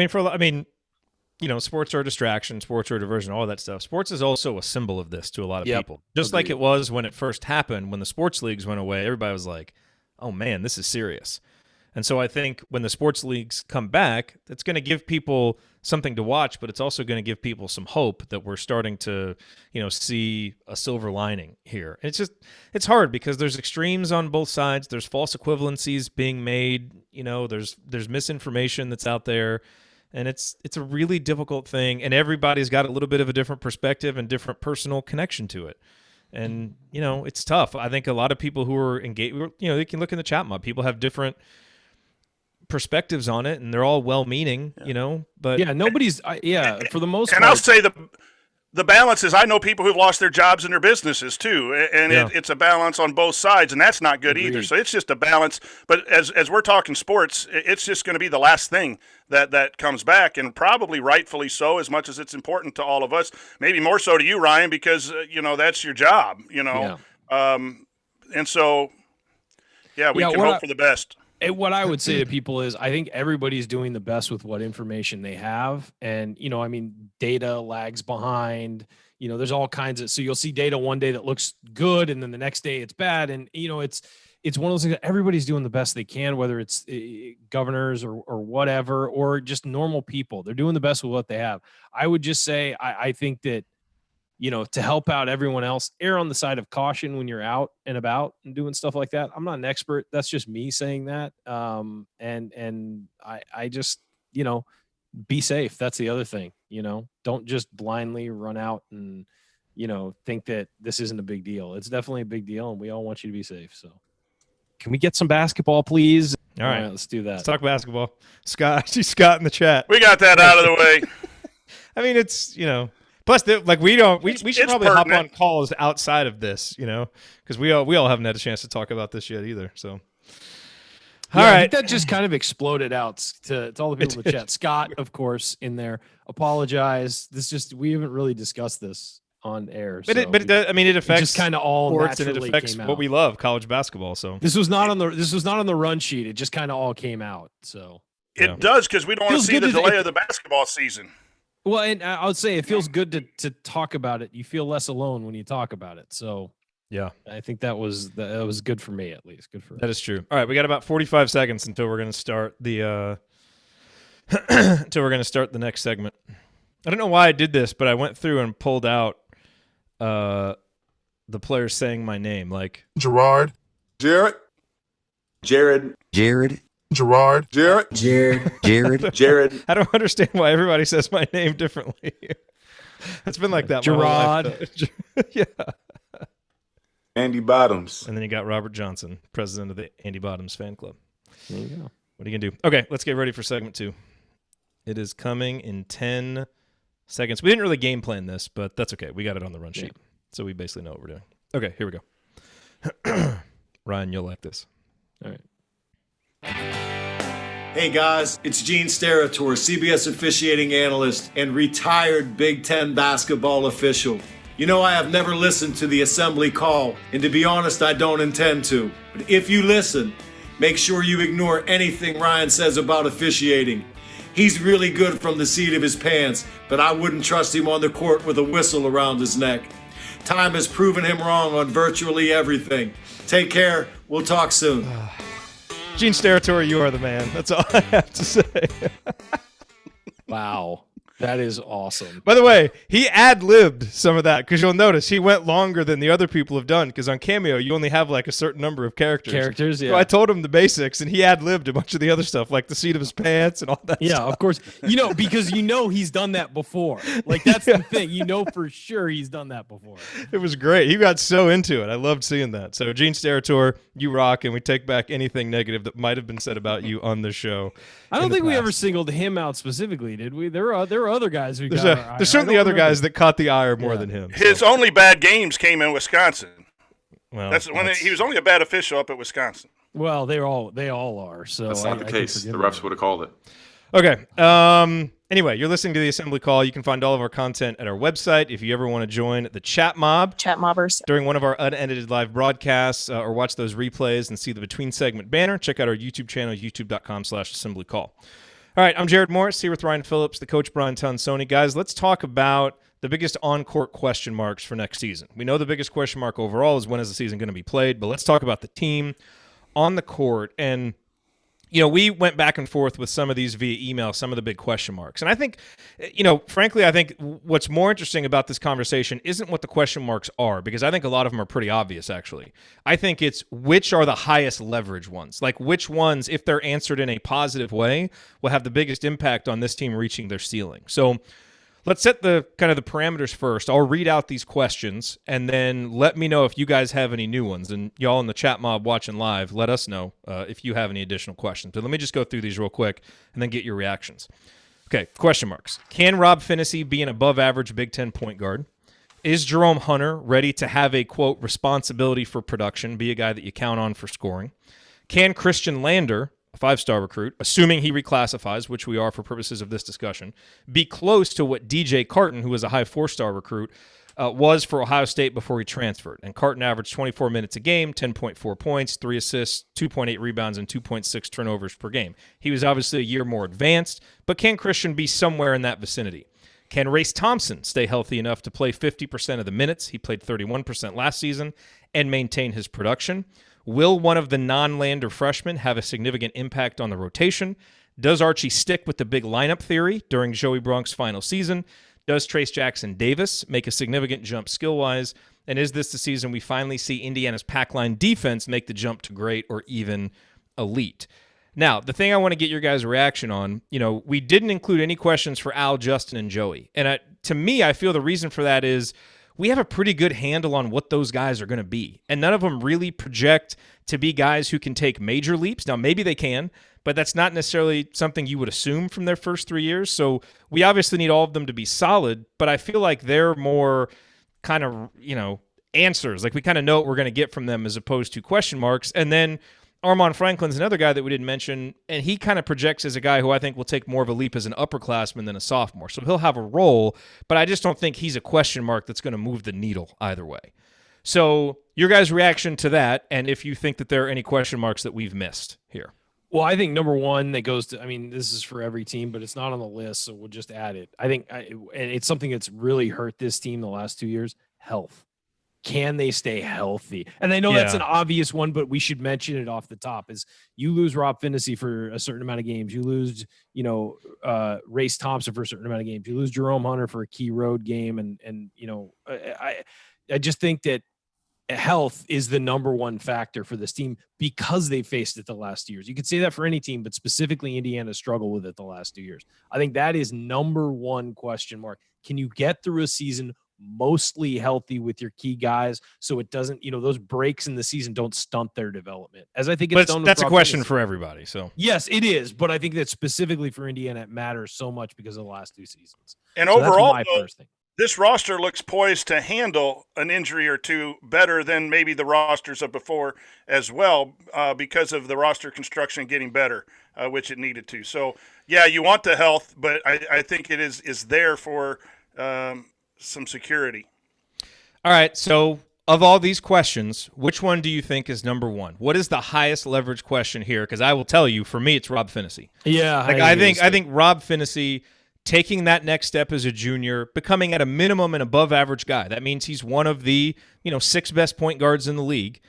[SPEAKER 1] Sports are a distraction, sports are a diversion, all that stuff. Sports is also a symbol of this to a lot of people. Just like it was when it first happened, when the sports leagues went away, everybody was like, oh man, this is serious. And so I think when the sports leagues come back, it's going to give people something to watch, but it's also going to give people some hope that we're starting to, see a silver lining here. And it's hard because there's extremes on both sides. There's false equivalencies being made. There's misinformation that's out there, and it's a really difficult thing. And everybody's got a little bit of a different perspective and different personal connection to it. And, it's tough. I think a lot of people who are engaged, they can look in the chat mob. People have different perspectives on it, and they're all well-meaning, but
[SPEAKER 5] nobody's for the most part.
[SPEAKER 4] And I'll say the balance is, I know people who've lost their jobs and their businesses too, and it's a balance on both sides, and that's not good either. So it's just a balance. But as we're talking sports, it's just going to be the last thing that comes back, and probably rightfully so, as much as it's important to all of us. Maybe more so to you, Ryan, because that's your job. And so we can hope for the best.
[SPEAKER 5] And what I would say to people is, I think everybody's doing the best with what information they have. And, data lags behind, there's all kinds of, so you'll see data one day that looks good, and then the next day it's bad. And, it's one of those things that everybody's doing the best they can, whether it's governors or whatever, or just normal people. They're doing the best with what they have. I would just say, I think that, to help out everyone else, err on the side of caution when you're out and about and doing stuff like that. I'm not an expert. That's just me saying that. And I just, be safe. That's the other thing, don't just blindly run out and, think that this isn't a big deal. It's definitely a big deal, and we all want you to be safe. So can we get some basketball, please?
[SPEAKER 1] All right,
[SPEAKER 5] let's do that.
[SPEAKER 1] Let's talk basketball. Scott in the chat.
[SPEAKER 4] We got that out of the way.
[SPEAKER 1] I mean, it's, plus, we should probably hop on calls outside of this, because we all haven't had a chance to talk about this yet either. So, all right,
[SPEAKER 5] I think that just kind of exploded out to all the people in the chat. Scott, of course, in there. Apologize. We haven't really discussed this on air.
[SPEAKER 1] But it affects
[SPEAKER 5] just kind of all
[SPEAKER 1] sports, and it affects what we love, college basketball. So
[SPEAKER 5] this was not on the run sheet. It just kind of all came out. So.
[SPEAKER 4] It does, because we don't want to
[SPEAKER 5] Feels
[SPEAKER 4] see
[SPEAKER 5] good
[SPEAKER 4] the
[SPEAKER 5] to-
[SPEAKER 4] delay of the basketball season.
[SPEAKER 5] Well, and I would say it feels good to talk about it. You feel less alone when you talk about it. So
[SPEAKER 1] Yeah,
[SPEAKER 5] I think that was good for me, at least. Good for
[SPEAKER 1] that is true. All right, we got about 45 seconds until we're going to start the next segment. I don't know why I did this, but I went through and pulled out the players saying my name, like
[SPEAKER 7] Jerod,
[SPEAKER 8] Jerod,
[SPEAKER 7] Jerod,
[SPEAKER 8] Jerod,
[SPEAKER 7] Jerod,
[SPEAKER 8] Jerod,
[SPEAKER 6] Jerod.
[SPEAKER 8] Jerod.
[SPEAKER 1] I don't understand why everybody says my name differently. It's been like that. my whole life, though. Yeah.
[SPEAKER 8] Andy Bottoms.
[SPEAKER 1] And then you got Robert Johnson, president of the Andy Bottoms fan club.
[SPEAKER 5] There you go.
[SPEAKER 1] What are you going to do? Okay, let's get ready for segment 2. It is coming in 10 seconds. We didn't really game plan this, but that's okay. We got it on the run sheet. So we basically know what we're doing. Okay, here we go. Ryan, you'll like this.
[SPEAKER 5] All right.
[SPEAKER 9] Hey guys, it's Gene Steratore, CBS officiating analyst and retired Big Ten basketball official. You know, I have never listened to the assembly call, and to be honest, I don't intend to. But if you listen, make sure you ignore anything Ryan says about officiating. He's really good from the seat of his pants, but I wouldn't trust him on the court with a whistle around his neck. Time has proven him wrong on virtually everything. Take care. We'll talk soon.
[SPEAKER 1] Gene Steratore, you are the man. That's all I have to say.
[SPEAKER 5] Wow. That is awesome.
[SPEAKER 1] By the way, he ad-libbed some of that, because you'll notice he went longer than the other people have done, because on Cameo, you only have like a certain number of characters.
[SPEAKER 5] Yeah.
[SPEAKER 1] So I told him the basics, and he ad-libbed a bunch of the other stuff, like the seat of his pants and all that stuff.
[SPEAKER 5] Of course. Because he's done that before. Like, that's the thing. You know for sure he's done that before.
[SPEAKER 1] It was great. He got so into it. I loved seeing that. So, Gene Steratore, you rock, and we take back anything negative that might have been said about you on the show.
[SPEAKER 5] I don't think we ever singled him out specifically, did we? There were other guys who got our eye.
[SPEAKER 1] There's certainly other guys that caught the ire more than him.
[SPEAKER 4] His only bad games came in Wisconsin.
[SPEAKER 1] Well,
[SPEAKER 4] That's when he was only a bad official up at Wisconsin.
[SPEAKER 5] Well, they all are. So
[SPEAKER 7] That's not the case. The refs would have called it.
[SPEAKER 1] Okay. Anyway, you're listening to the Assembly Call. You can find all of our content at our website. If you ever want to join the chat mob,
[SPEAKER 10] Chat mobbers.
[SPEAKER 1] during one of our unedited live broadcasts, or watch those replays and see the between segment banner, check out our YouTube channel, youtube.com/assemblycall. All right, I'm Jerod Morris here with Ryan Phillips, the coach Brian Tonsoni. Guys, let's talk about the biggest on-court question marks for next season. We know the biggest question mark overall is when is the season going to be played, but let's talk about the team on the court. And we went back and forth with some of these via email, some of the big question marks. And I think, frankly, I think what's more interesting about this conversation isn't what the question marks are, because I think a lot of them are pretty obvious, actually. I think it's which are the highest leverage ones. Like which ones, if they're answered in a positive way, will have the biggest impact on this team reaching their ceiling. So let's set the kind of the parameters first. I'll read out these questions, and then let me know if you guys have any new ones. And y'all in the chat mob watching live, let us know if you have any additional questions. But let me just go through these real quick and then get your reactions. Okay, question marks. Can Rob Finney be an above-average Big Ten point guard? Is Jerome Hunter ready to have a, quote, responsibility for production, be a guy that you count on for scoring? Can Christian Lander, a 5-star recruit, assuming he reclassifies, which we are for purposes of this discussion, be close to what DJ Carton, who was a high 4-star recruit, was for Ohio State before he transferred? And Carton averaged 24 minutes a game, 10.4 points, 3 assists, 2.8 rebounds, and 2.6 turnovers per game. He was obviously a year more advanced, but can Christian be somewhere in that vicinity? Can Race Thompson stay healthy enough to play 50% of the minutes? He played 31% last season and maintain his production. Will one of the non-Lander freshmen have a significant impact on the rotation? Does Archie stick with the big lineup theory during Joey Bronk's final season? Does Trace Jackson Davis make a significant jump skill-wise? And is this the season we finally see Indiana's pack line defense make the jump to great or even elite? Now, the thing I want to get your guys' reaction on, we didn't include any questions for Al, Justin, and Joey. And to me, I feel the reason for that is we have a pretty good handle on what those guys are going to be. And none of them really project to be guys who can take major leaps. Now, maybe they can, but that's not necessarily something you would assume from their first 3 years. So we obviously need all of them to be solid, but I feel like they're more kind of, answers. Like we kind of know what we're going to get from them as opposed to question marks. And then Armand Franklin's another guy that we didn't mention, and he kind of projects as a guy who I think will take more of a leap as an upperclassman than a sophomore. So he'll have a role, but I just don't think he's a question mark that's going to move the needle either way. So your guys' reaction to that, and if you think that there are any question marks that we've missed here.
[SPEAKER 5] Well, I think number one that goes to, I mean, this is for every team, but it's not on the list, so we'll just add it. And it's something that's really hurt this team the last 2 years, health. Can they stay healthy? And I know that's an obvious one, but we should mention it off the top is you lose Rob Finney for a certain amount of games. You lose, Race Thompson for a certain amount of games. You lose Jerome Hunter for a key road game. And I just think that health is the number one factor for this team because they faced it the last 2 years. You could say that for any team, but specifically Indiana struggled with it the last 2 years. I think that is number one question mark. Can you get through a season mostly healthy with your key guys so it doesn't, those breaks in the season don't stunt their development? As I think it's done.
[SPEAKER 1] That's a question for everybody. So
[SPEAKER 5] yes, it is, but I think that specifically for Indiana, it matters so much because of the last 2 seasons.
[SPEAKER 4] And
[SPEAKER 5] so
[SPEAKER 4] overall,
[SPEAKER 5] that's my first thing.
[SPEAKER 4] This roster looks poised to handle an injury or two better than maybe the rosters of before as well, because of the roster construction getting better, which it needed to. So, yeah, you want the health, but I think it is there for some security.
[SPEAKER 1] All right, so of all these questions, which one do you think is number one? What is the highest leverage question here? Because I will tell you, for me, it's Rob Finney.
[SPEAKER 5] Yeah,
[SPEAKER 1] I think Rob Finney taking that next step as a junior, becoming at a minimum an above average guy. That means he's one of the 6 best point guards in the league.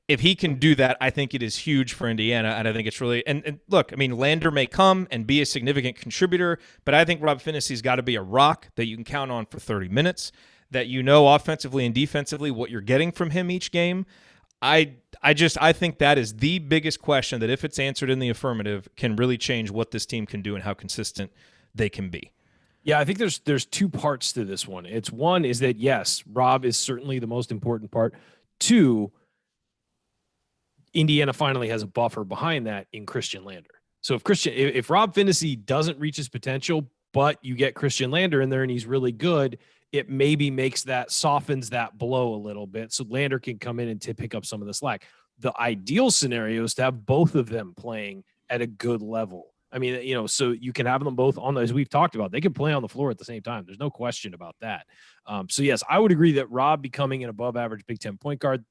[SPEAKER 1] If he can do that, I think it is huge for Indiana, and I think it's really and look, I mean, Lander may come and be a significant contributor, but I think Rob Finney's got to be a rock that you can count on for 30 minutes, that offensively and defensively what you're getting from him each game. I think that is the biggest question that if it's answered in the affirmative can really change what this team can do and how consistent they can be.
[SPEAKER 5] Yeah, I think there's 2 parts to this one. It's one is that, yes, Rob is certainly the most important part. 2, Indiana finally has a buffer behind that in Christian Lander. So if Rob Finney doesn't reach his potential, but you get Christian Lander in there and he's really good, it maybe softens that blow a little bit so Lander can come in and pick up some of the slack. The ideal scenario is to have both of them playing at a good level. I mean, so you can have them both as we've talked about, they can play on the floor at the same time. There's no question about that. So yes, I would agree that Rob becoming an above average Big Ten point guard,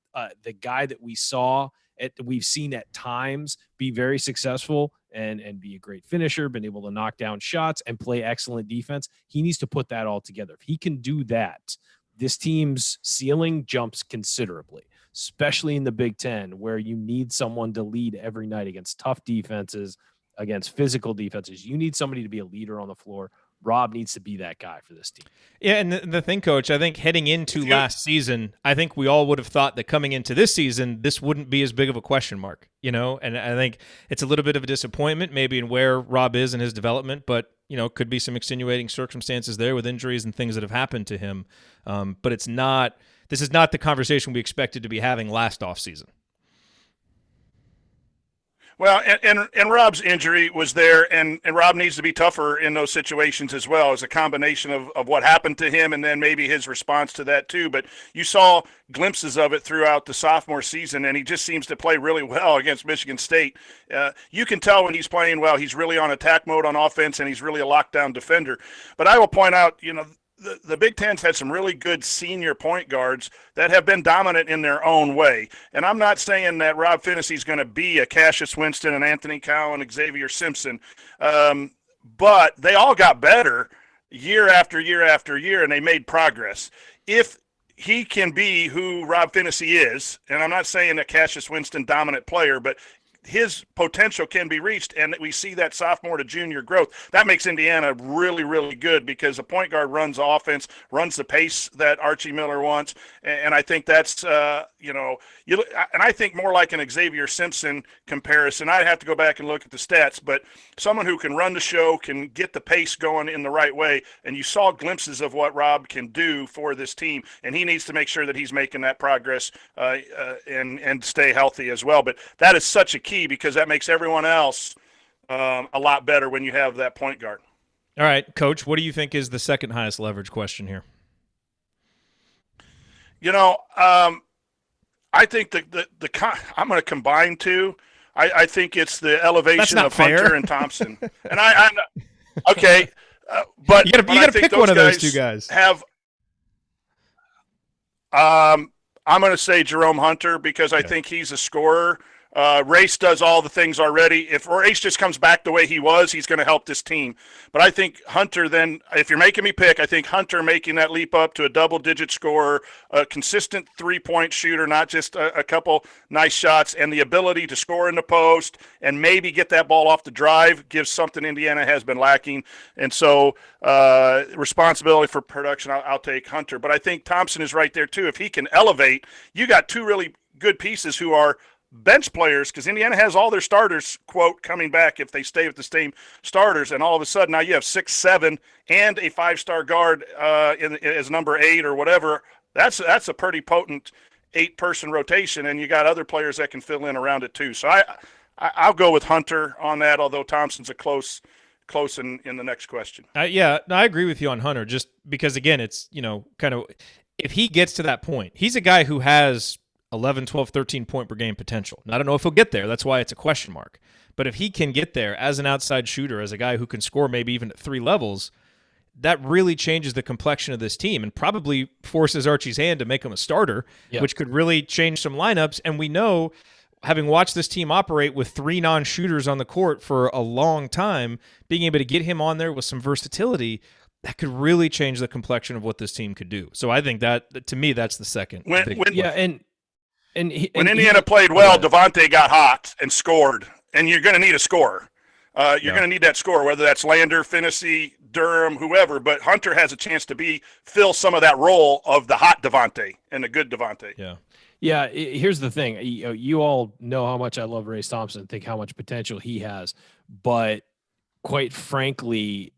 [SPEAKER 5] the guy that we've seen at times be very successful and be a great finisher, been able to knock down shots and play excellent defense. He needs to put that all together. If he can do that, this team's ceiling jumps considerably, especially in the Big Ten, where you need someone to lead every night against tough defenses, against physical defenses. You need somebody to be a leader on the floor. Rob needs to be that guy for this team.
[SPEAKER 1] Yeah, and the thing, Coach, I think heading into last season, I think we all would have thought that coming into this season, this wouldn't be as big of a question mark, and I think it's a little bit of a disappointment maybe in where Rob is in his development, but, could be some extenuating circumstances there with injuries and things that have happened to him. But this is not the conversation we expected to be having last offseason.
[SPEAKER 4] Well, and Rob's injury was there, and Rob needs to be tougher in those situations as well, as a combination of what happened to him and then maybe his response to that too. But you saw glimpses of it throughout the sophomore season, and he just seems to play really well against Michigan State. You can tell when he's playing well, he's really on attack mode on offense, and he's really a lockdown defender. But I will point out, the Big Ten's had some really good senior point guards that have been dominant in their own way. And I'm not saying that Rob Finney's going to be a Cassius Winston and Anthony Cowan and Xavier Simpson, but they all got better year after year after year, and they made progress. If he can be who Rob Finney is, and I'm not saying a Cassius Winston dominant player, but his potential can be reached, and we see that sophomore to junior growth. That makes Indiana really, really good because the point guard runs offense, runs the pace that Archie Miller wants, and I think that's, and I think more like an Xavier Simpson comparison. I'd have to go back and look at the stats, but someone who can run the show, can get the pace going in the right way, and you saw glimpses of what Rob can do for this team, and he needs to make sure that he's making that progress and stay healthy as well. But that is such a key, because that makes everyone else a lot better when you have that point guard.
[SPEAKER 1] All right, Coach, what do you think is the second highest leverage question here?
[SPEAKER 4] I think I'm going to combine 2. I think it's the elevation of
[SPEAKER 1] fair.
[SPEAKER 4] Hunter and Thompson. And I'm okay, but
[SPEAKER 1] you got to pick one of those 2 guys.
[SPEAKER 4] I'm going to say Jerome Hunter, because I think he's a scorer. Race does all the things already. If Race just comes back the way he was, he's going to help this team. But I think Hunter then, if you're making me pick, I think Hunter making that leap up to a double-digit scorer, a consistent three-point shooter, not just a couple nice shots, and the ability to score in the post and maybe get that ball off the drive gives something Indiana has been lacking. And so responsibility for production, I'll take Hunter. But I think Thompson is right there too. If he can elevate, you got two really good pieces who are bench players, because Indiana has all their starters, quote, coming back if they stay with the same starters, and all of a sudden now you have 6, 7, and a 5-star guard as number 8 or whatever. That's a pretty potent 8-person rotation, and you got other players that can fill in around it too. So I'll go with Hunter on that, although Thompson's a close in the next question.
[SPEAKER 1] Yeah, no, I agree with you on Hunter, just because, again, it's, kind of, if he gets to that point, he's a guy who has 11, 12, 13 point per game potential. And I don't know if he'll get there. That's why it's a question mark. But if he can get there as an outside shooter, as a guy who can score maybe even at 3 levels, that really changes the complexion of this team and probably forces Archie's hand to make him a starter, which could really change some lineups. And we know, having watched this team operate with 3 non-shooters on the court for a long time, being able to get him on there with some versatility, that could really change the complexion of what this team could do. So I think that, to me, that's the second.
[SPEAKER 4] When Indiana played well, Devontae got hot and scored, and you're going to need a scorer. You're going to need that scorer, whether that's Lander, Finney, Durham, whoever. But Hunter has a chance to fill some of that role of the hot Devontae and the good Devontae.
[SPEAKER 5] Yeah. Here's the thing. You all know how much I love Race Thompson and think how much potential he has. But quite frankly,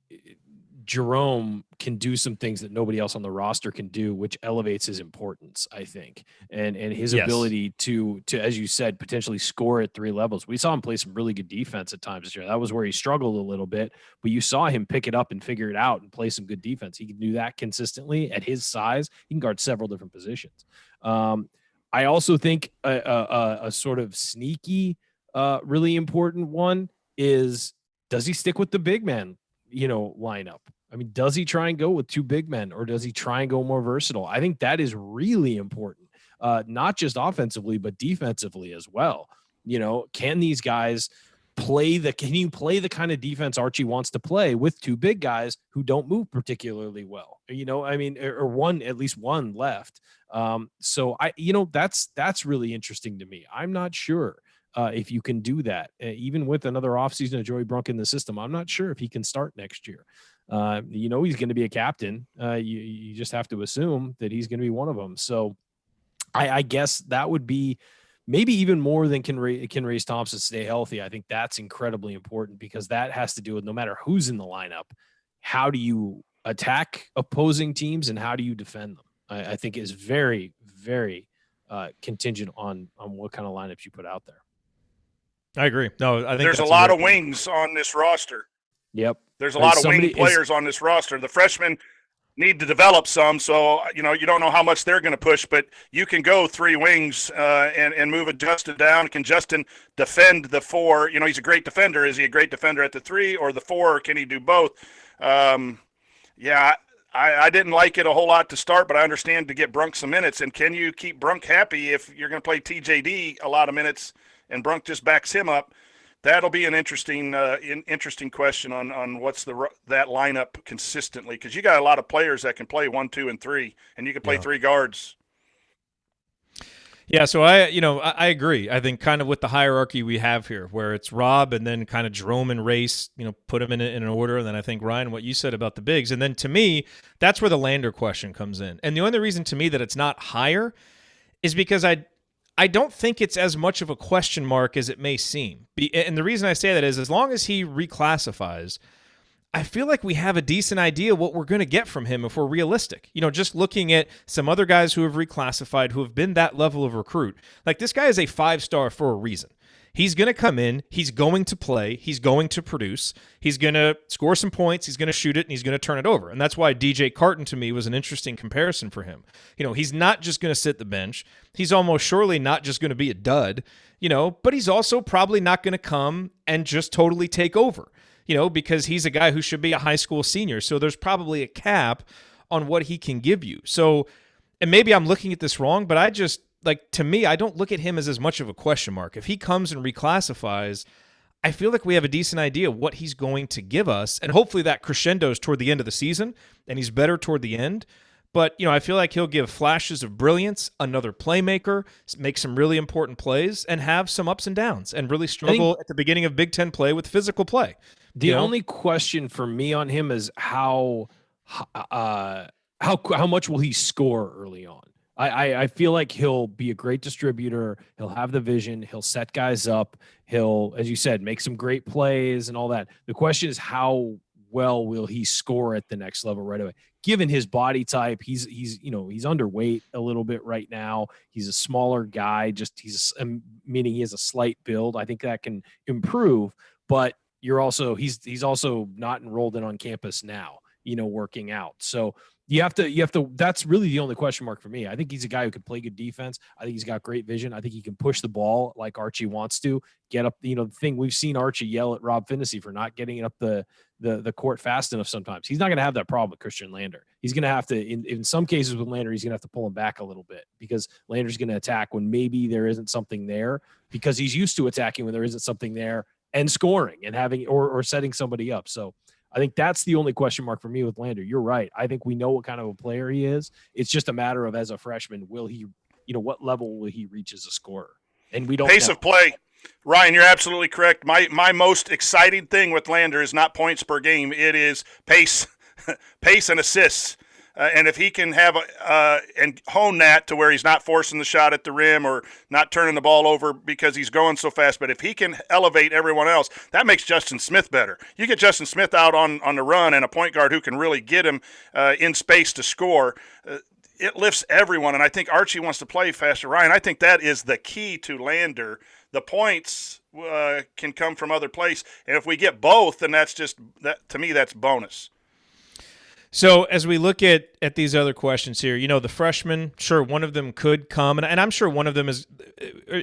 [SPEAKER 5] Jerome can do some things that nobody else on the roster can do, which elevates his importance, I think, and his ability to, as you said, potentially score at 3 levels. We saw him play some really good defense at times this year. That was where he struggled a little bit, but you saw him pick it up and figure it out and play some good defense. He can do that consistently at his size. He can guard several different positions. I also think a sort of sneaky, really important one is, does he stick with the big man, lineup? I mean, does he try and go with 2 big men, or does he try and go more versatile? I think that is really important, not just offensively, but defensively as well. Can these guys can you play the kind of defense Archie wants to play with 2 big guys who don't move particularly well? Or at least one left. So that's really interesting to me. I'm not sure if you can do that, even with another offseason of Joey Brunk in the system. I'm not sure if he can start next year. He's going to be a captain. You just have to assume that he's going to be one of them. So I guess that would be maybe even more than can Race Thompson stay healthy. I think that's incredibly important, because that has to do with, no matter who's in the lineup, how do you attack opposing teams and how do you defend them? I think is very, very contingent on what kind of lineups you put out there.
[SPEAKER 1] I agree. No, I think
[SPEAKER 4] there's a lot of wings on this roster.
[SPEAKER 5] Yep.
[SPEAKER 4] There's a lot of wing players on this roster. The freshmen need to develop some, so you don't know how much they're going to push, but you can go 3 wings and move it Justin down. Can Justin defend the 4? He's a great defender. Is he a great defender at the 3 or the 4, or can he do both? I didn't like it a whole lot to start, but I understand to get Brunk some minutes. And can you keep Brunk happy if you're going to play TJD a lot of minutes and Brunk just backs him up? That'll be an interesting question on what's that lineup consistently, because you got a lot of players that can play 1, 2, and 3, and you can play 3 guards.
[SPEAKER 1] Yeah, so I agree. I think kind of with the hierarchy we have here, where it's Rob and then kind of Jerome and Race, put them in an order, and then I think, Ryan, what you said about the bigs. And then to me, that's where the Lander question comes in. And the only reason to me that it's not higher is because I don't think it's as much of a question mark as it may seem. And the reason I say that is, as long as he reclassifies, I feel like we have a decent idea what we're going to get from him if we're realistic. Just looking at some other guys who have reclassified, who have been that level of recruit. Like, this guy is a 5-star for a reason. He's going to come in, he's going to play, he's going to produce, he's going to score some points, he's going to shoot it, and he's going to turn it over. And that's why DJ Carton, to me, was an interesting comparison for him. He's not just going to sit the bench. He's almost surely not just going to be a dud, but he's also probably not going to come and just totally take over. Because he's a guy who should be a high school senior. So there's probably a cap on what he can give you. So, and maybe I'm looking at this wrong, but like, to me, I don't look at him as much of a question mark. If he comes and reclassifies, I feel like we have a decent idea what he's going to give us, and hopefully that crescendos toward the end of the season, and he's better toward the end. But, I feel like he'll give flashes of brilliance, another playmaker, make some really important plays, and have some ups and downs, and really struggle at the beginning of Big Ten play with physical play.
[SPEAKER 5] The only question for me on him is how much will he score early on? I feel like he'll be a great distributor. He'll have the vision. He'll set guys up. He'll, as you said, make some great plays and all that. The question is, how well will he score at the next level right away? Given his body type, he's underweight a little bit right now. He's a smaller guy. Meaning he has a slight build. I think that can improve. But he's also not enrolled in on campus now, working out. So you have to, that's really the only question mark for me. I think he's a guy who can play good defense. I think he's got great vision. I think he can push the ball like Archie wants to get up. The thing we've seen Archie yell at Rob Finney for not getting up the court fast enough sometimes. He's not going to have that problem with Christian Lander. He's going to have to, in some cases with Lander, he's going to have to pull him back a little bit because Lander's going to attack when maybe there isn't something there, because he's used to attacking when there isn't something there and scoring and having, or setting somebody up. So I think that's the only question mark for me with Lander. You're right. I think we know what kind of a player he is. It's just a matter of, as a freshman, will he, what level will he reach as a scorer? And we don't
[SPEAKER 4] pace
[SPEAKER 5] know.
[SPEAKER 4] of play. Ryan, you're absolutely correct. My most exciting thing with Lander is not points per game. It is pace, pace and assists. And if he can have and hone that to where he's not forcing the shot at the rim or not turning the ball over because he's going so fast, but if he can elevate everyone else, that makes Justin Smith better. You get Justin Smith out on the run and a point guard who can really get him in space to score. It lifts everyone, and I think Archie wants to play faster. Ryan, I think that is the key to Lander. The points can come from other places, and if we get both, then that's just that. To me, that's bonus.
[SPEAKER 1] So as we look at these other questions here, the freshmen, sure, one of them could come, and I'm sure one of them is,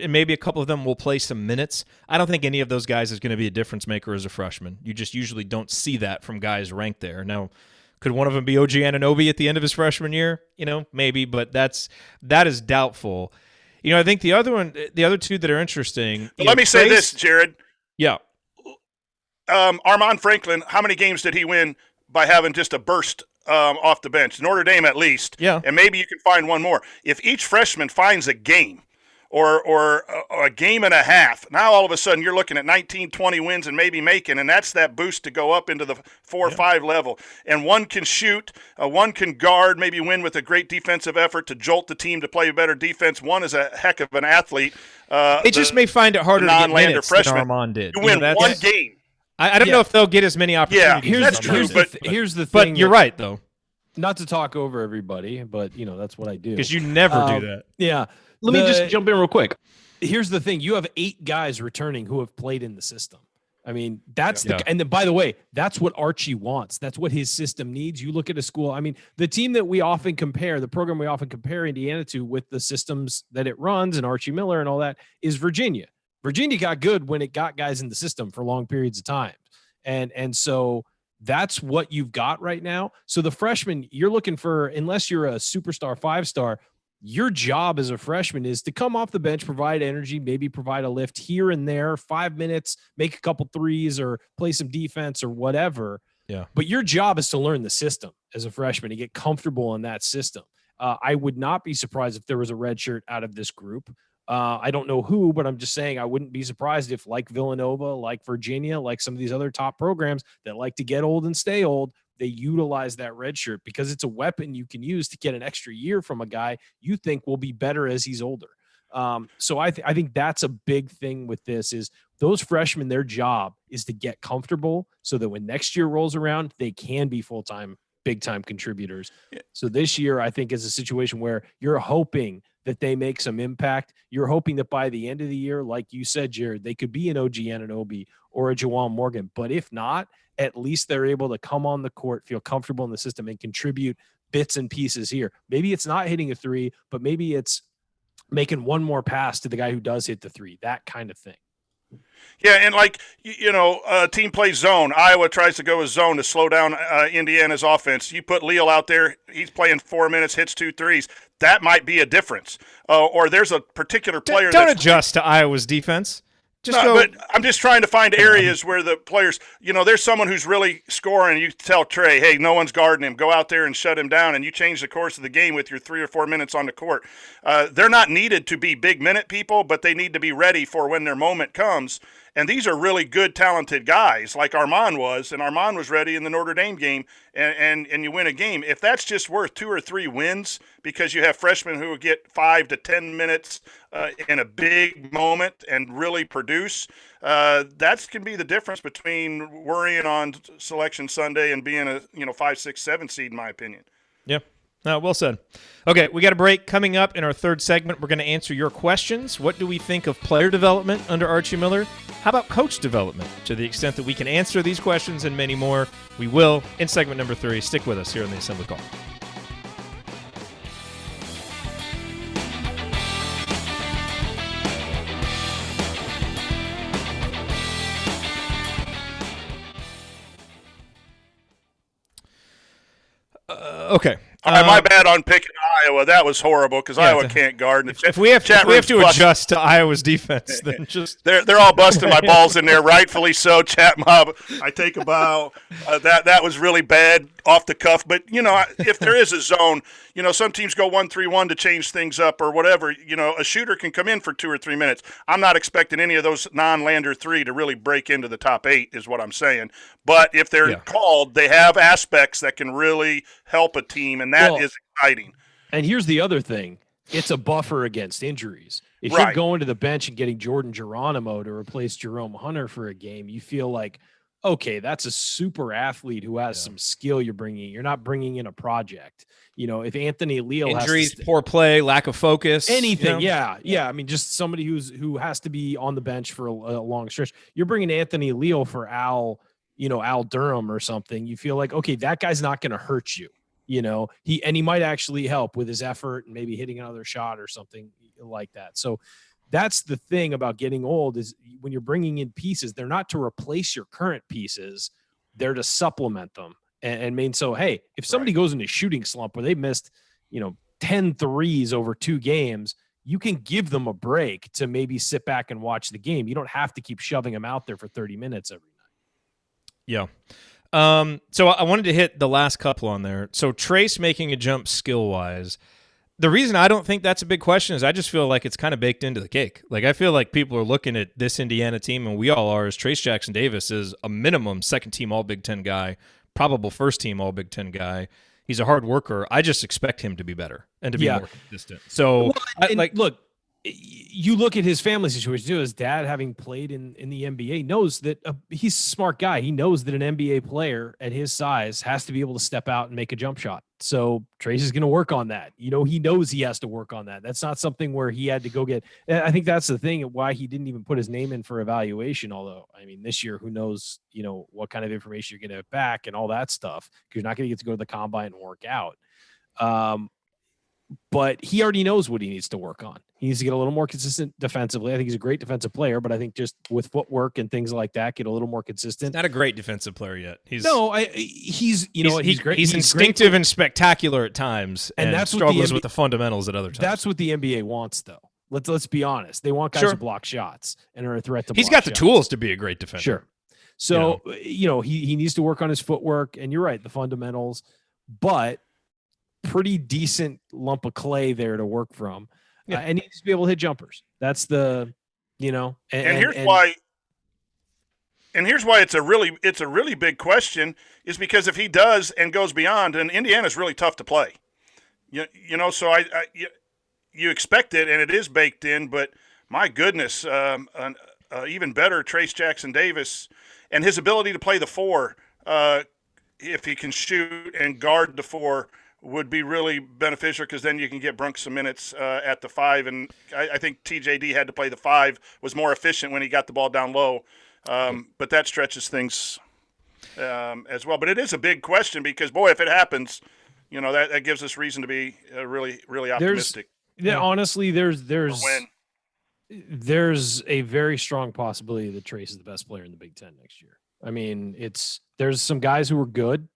[SPEAKER 1] maybe a couple of them will play some minutes. I don't think any of those guys is going to be a difference maker as a freshman. You just usually don't see that from guys ranked there. Now, could one of them be OG Anunoby at the end of his freshman year? Maybe, but that is doubtful. I think the other two that are interesting.
[SPEAKER 4] Let me say this, Jerod.
[SPEAKER 1] Yeah.
[SPEAKER 4] Armand Franklin, how many games did he win by having just a burst off the bench? Notre Dame at least.
[SPEAKER 1] Yeah.
[SPEAKER 4] And maybe you can find one more. If each freshman finds a game or a game and a half, now all of a sudden you're looking at 19, 20 wins and maybe making, and that's that boost to go up into the 4 or 5 level. And one can shoot, one can guard, maybe win with a great defensive effort to jolt the team to play better defense. One is a heck of an athlete.
[SPEAKER 1] It just may find it harder to get minutes
[SPEAKER 4] freshman.
[SPEAKER 1] than Armand did.
[SPEAKER 4] You win one game.
[SPEAKER 1] I don't know if they'll get as many opportunities.
[SPEAKER 4] Yeah, that's true.
[SPEAKER 5] Here's the thing.
[SPEAKER 1] But you're right, though.
[SPEAKER 5] Not to talk over everybody, but that's what I do.
[SPEAKER 1] Because you never do that.
[SPEAKER 5] Yeah.
[SPEAKER 10] Let me just jump in real quick.
[SPEAKER 5] Here's the thing. You have 8 guys returning who have played in the system. I mean, that's and then, by the way, that's what Archie wants. That's what his system needs. You look at a school. I mean, the team that we often compare, the program we often compare Indiana to with the systems that it runs and Archie Miller and all that is Virginia. Virginia got good when it got guys in the system for long periods of time. And so that's what you've got right now. So the freshman, you're looking for, unless you're a superstar 5-star, your job as a freshman is to come off the bench, provide energy, maybe provide a lift here and there, 5 minutes, make a couple threes or play some defense or whatever.
[SPEAKER 1] Yeah.
[SPEAKER 5] But your job is to learn the system as a freshman, to get comfortable in that system. I would not be surprised if there was a red shirt out of this group. I don't know who, but I'm just saying I wouldn't be surprised if, like Villanova, like Virginia, like some of these other top programs that like to get old and stay old, they utilize that red shirt because it's a weapon you can use to get an extra year from a guy you think will be better as he's older. So I think that's a big thing with this is those freshmen, their job is to get comfortable so that when next year rolls around, they can be full-time, big-time contributors. Yeah. So this year, I think, is a situation where you're hoping that they make some impact. You're hoping that by the end of the year, like you said, Jerod, they could be an OG Anunoby or a Jawan Morgan. But if not, at least they're able to come on the court, feel comfortable in the system, and contribute bits and pieces here. Maybe it's not hitting a 3, but maybe it's making one more pass to the guy who does hit the 3, that kind of thing.
[SPEAKER 4] Yeah, and team plays zone. Iowa tries to go with zone to slow down Indiana's offense. You put Leal out there, he's playing 4 minutes, hits 2 threes. That might be a difference. Or there's a particular player
[SPEAKER 1] Don't adjust to Iowa's defense.
[SPEAKER 4] But I'm just trying to find areas where the players, there's someone who's really scoring. You tell Trey, hey, no one's guarding him. Go out there and shut him down, and you change the course of the game with your 3 or 4 minutes on the court. They're not needed to be big minute people, but they need to be ready for when their moment comes. And these are really good, talented guys like Armand was, and Armand was ready in the Notre Dame game, and you win a game. If that's just worth 2 or 3 wins because you have freshmen who get 5 to 10 minutes in a big moment and really produce, that can be the difference between worrying on Selection Sunday and being a 5, 6, 7 seed, in my opinion.
[SPEAKER 1] Yeah. Well said. Okay, we got a break. Coming up in our third segment, we're going to answer your questions. What do we think of player development under Archie Miller? How about coach development? To the extent that we can answer these questions and many more, we will in segment number 3. Stick with us here on the Assembly Call. Okay.
[SPEAKER 4] My bad on picking Iowa. That was horrible because Iowa can't guard.
[SPEAKER 1] If we have to adjust to Iowa's defense, then just
[SPEAKER 4] they're all busting my balls in there, rightfully so. Chat mob, I take a bow. That was really bad off the cuff. But if there is a zone, some teams go 1-3-1 to change things up or whatever. A shooter can come in for 2 or 3 minutes. I'm not expecting any of those non-Lander 3 to really break into the top 8, is what I'm saying. But if they're called, they have aspects that can really help a team, and that is exciting.
[SPEAKER 5] And here's the other thing. It's a buffer against injuries. If you're going to the bench and getting Jordan Geronimo to replace Jerome Hunter for a game, you feel like, okay, that's a super athlete who has some skill you're bringing. You're not bringing in a project. If Anthony Leal
[SPEAKER 1] injuries, poor play, lack of focus,
[SPEAKER 5] anything. Yeah. I mean, just somebody who has to be on the bench for a long stretch. You're bringing Anthony Leal for Al Durham or something. You feel like, okay, that guy's not going to hurt you. He might actually help with his effort and maybe hitting another shot or something like that. So that's the thing about getting old is when you're bringing in pieces, they're not to replace your current pieces. They're to supplement them. And mean, so, hey, if somebody goes into a shooting slump where they missed, 10 threes over 2 games, you can give them a break to maybe sit back and watch the game. You don't have to keep shoving them out there for 30 minutes every night.
[SPEAKER 1] Yeah. So I wanted to hit the last couple on there. So Trace making a jump skill-wise, the reason I don't think that's a big question is I just feel like it's kind of baked into the cake. Like I feel like people are looking at this Indiana team, and we all are, as Trace Jackson Davis is a minimum second-team All-Big Ten guy, probable first-team All-Big Ten guy. He's a hard worker. I just expect him to be better and to be more consistent. So,
[SPEAKER 5] look, you look at his family situation too. His dad, having played in the NBA, knows that he's a smart guy. He knows that an NBA player at his size has to be able to step out and make a jump shot. So Trace is going to work on that. He knows he has to work on that. That's not something where he had to go get. I think that's the thing why he didn't even put his name in for evaluation. Although, I mean, this year, who knows, what kind of information you're going to have back and all that stuff, because you're not going to get to go to the combine and work out. But he already knows what he needs to work on. He needs to get a little more consistent defensively. I think he's a great defensive player, but I think just with footwork and things like that, get a little more consistent.
[SPEAKER 1] He's not a great defensive player yet. He's great. He's instinctive and spectacular at times, and that's struggles with the fundamentals at other times.
[SPEAKER 5] That's what the NBA wants, though. Let's be honest. They want guys to block shots and are a threat to.
[SPEAKER 1] He's got the tools to be a great defender.
[SPEAKER 5] Sure. So he needs to work on his footwork, and you're right, the fundamentals, but pretty decent lump of clay there to work from. And he needs to be able to hit jumpers. That's the, and
[SPEAKER 4] here's why it's a really big question is because if he does and goes beyond, and Indiana's really tough to play, so you expect it and it is baked in, but my goodness, even better Trace Jackson Davis and his ability to play the 4, if he can shoot and guard the 4, would be really beneficial because then you can get Brunk some minutes at the 5. And I think TJD had to play the 5, was more efficient when he got the ball down low. But that stretches things as well. But it is a big question because, boy, if it happens, that gives us reason to be really, really optimistic.
[SPEAKER 5] Honestly, there's there's a very strong possibility that Trace is the best player in the Big Ten next year. I mean, there's some guys who are good,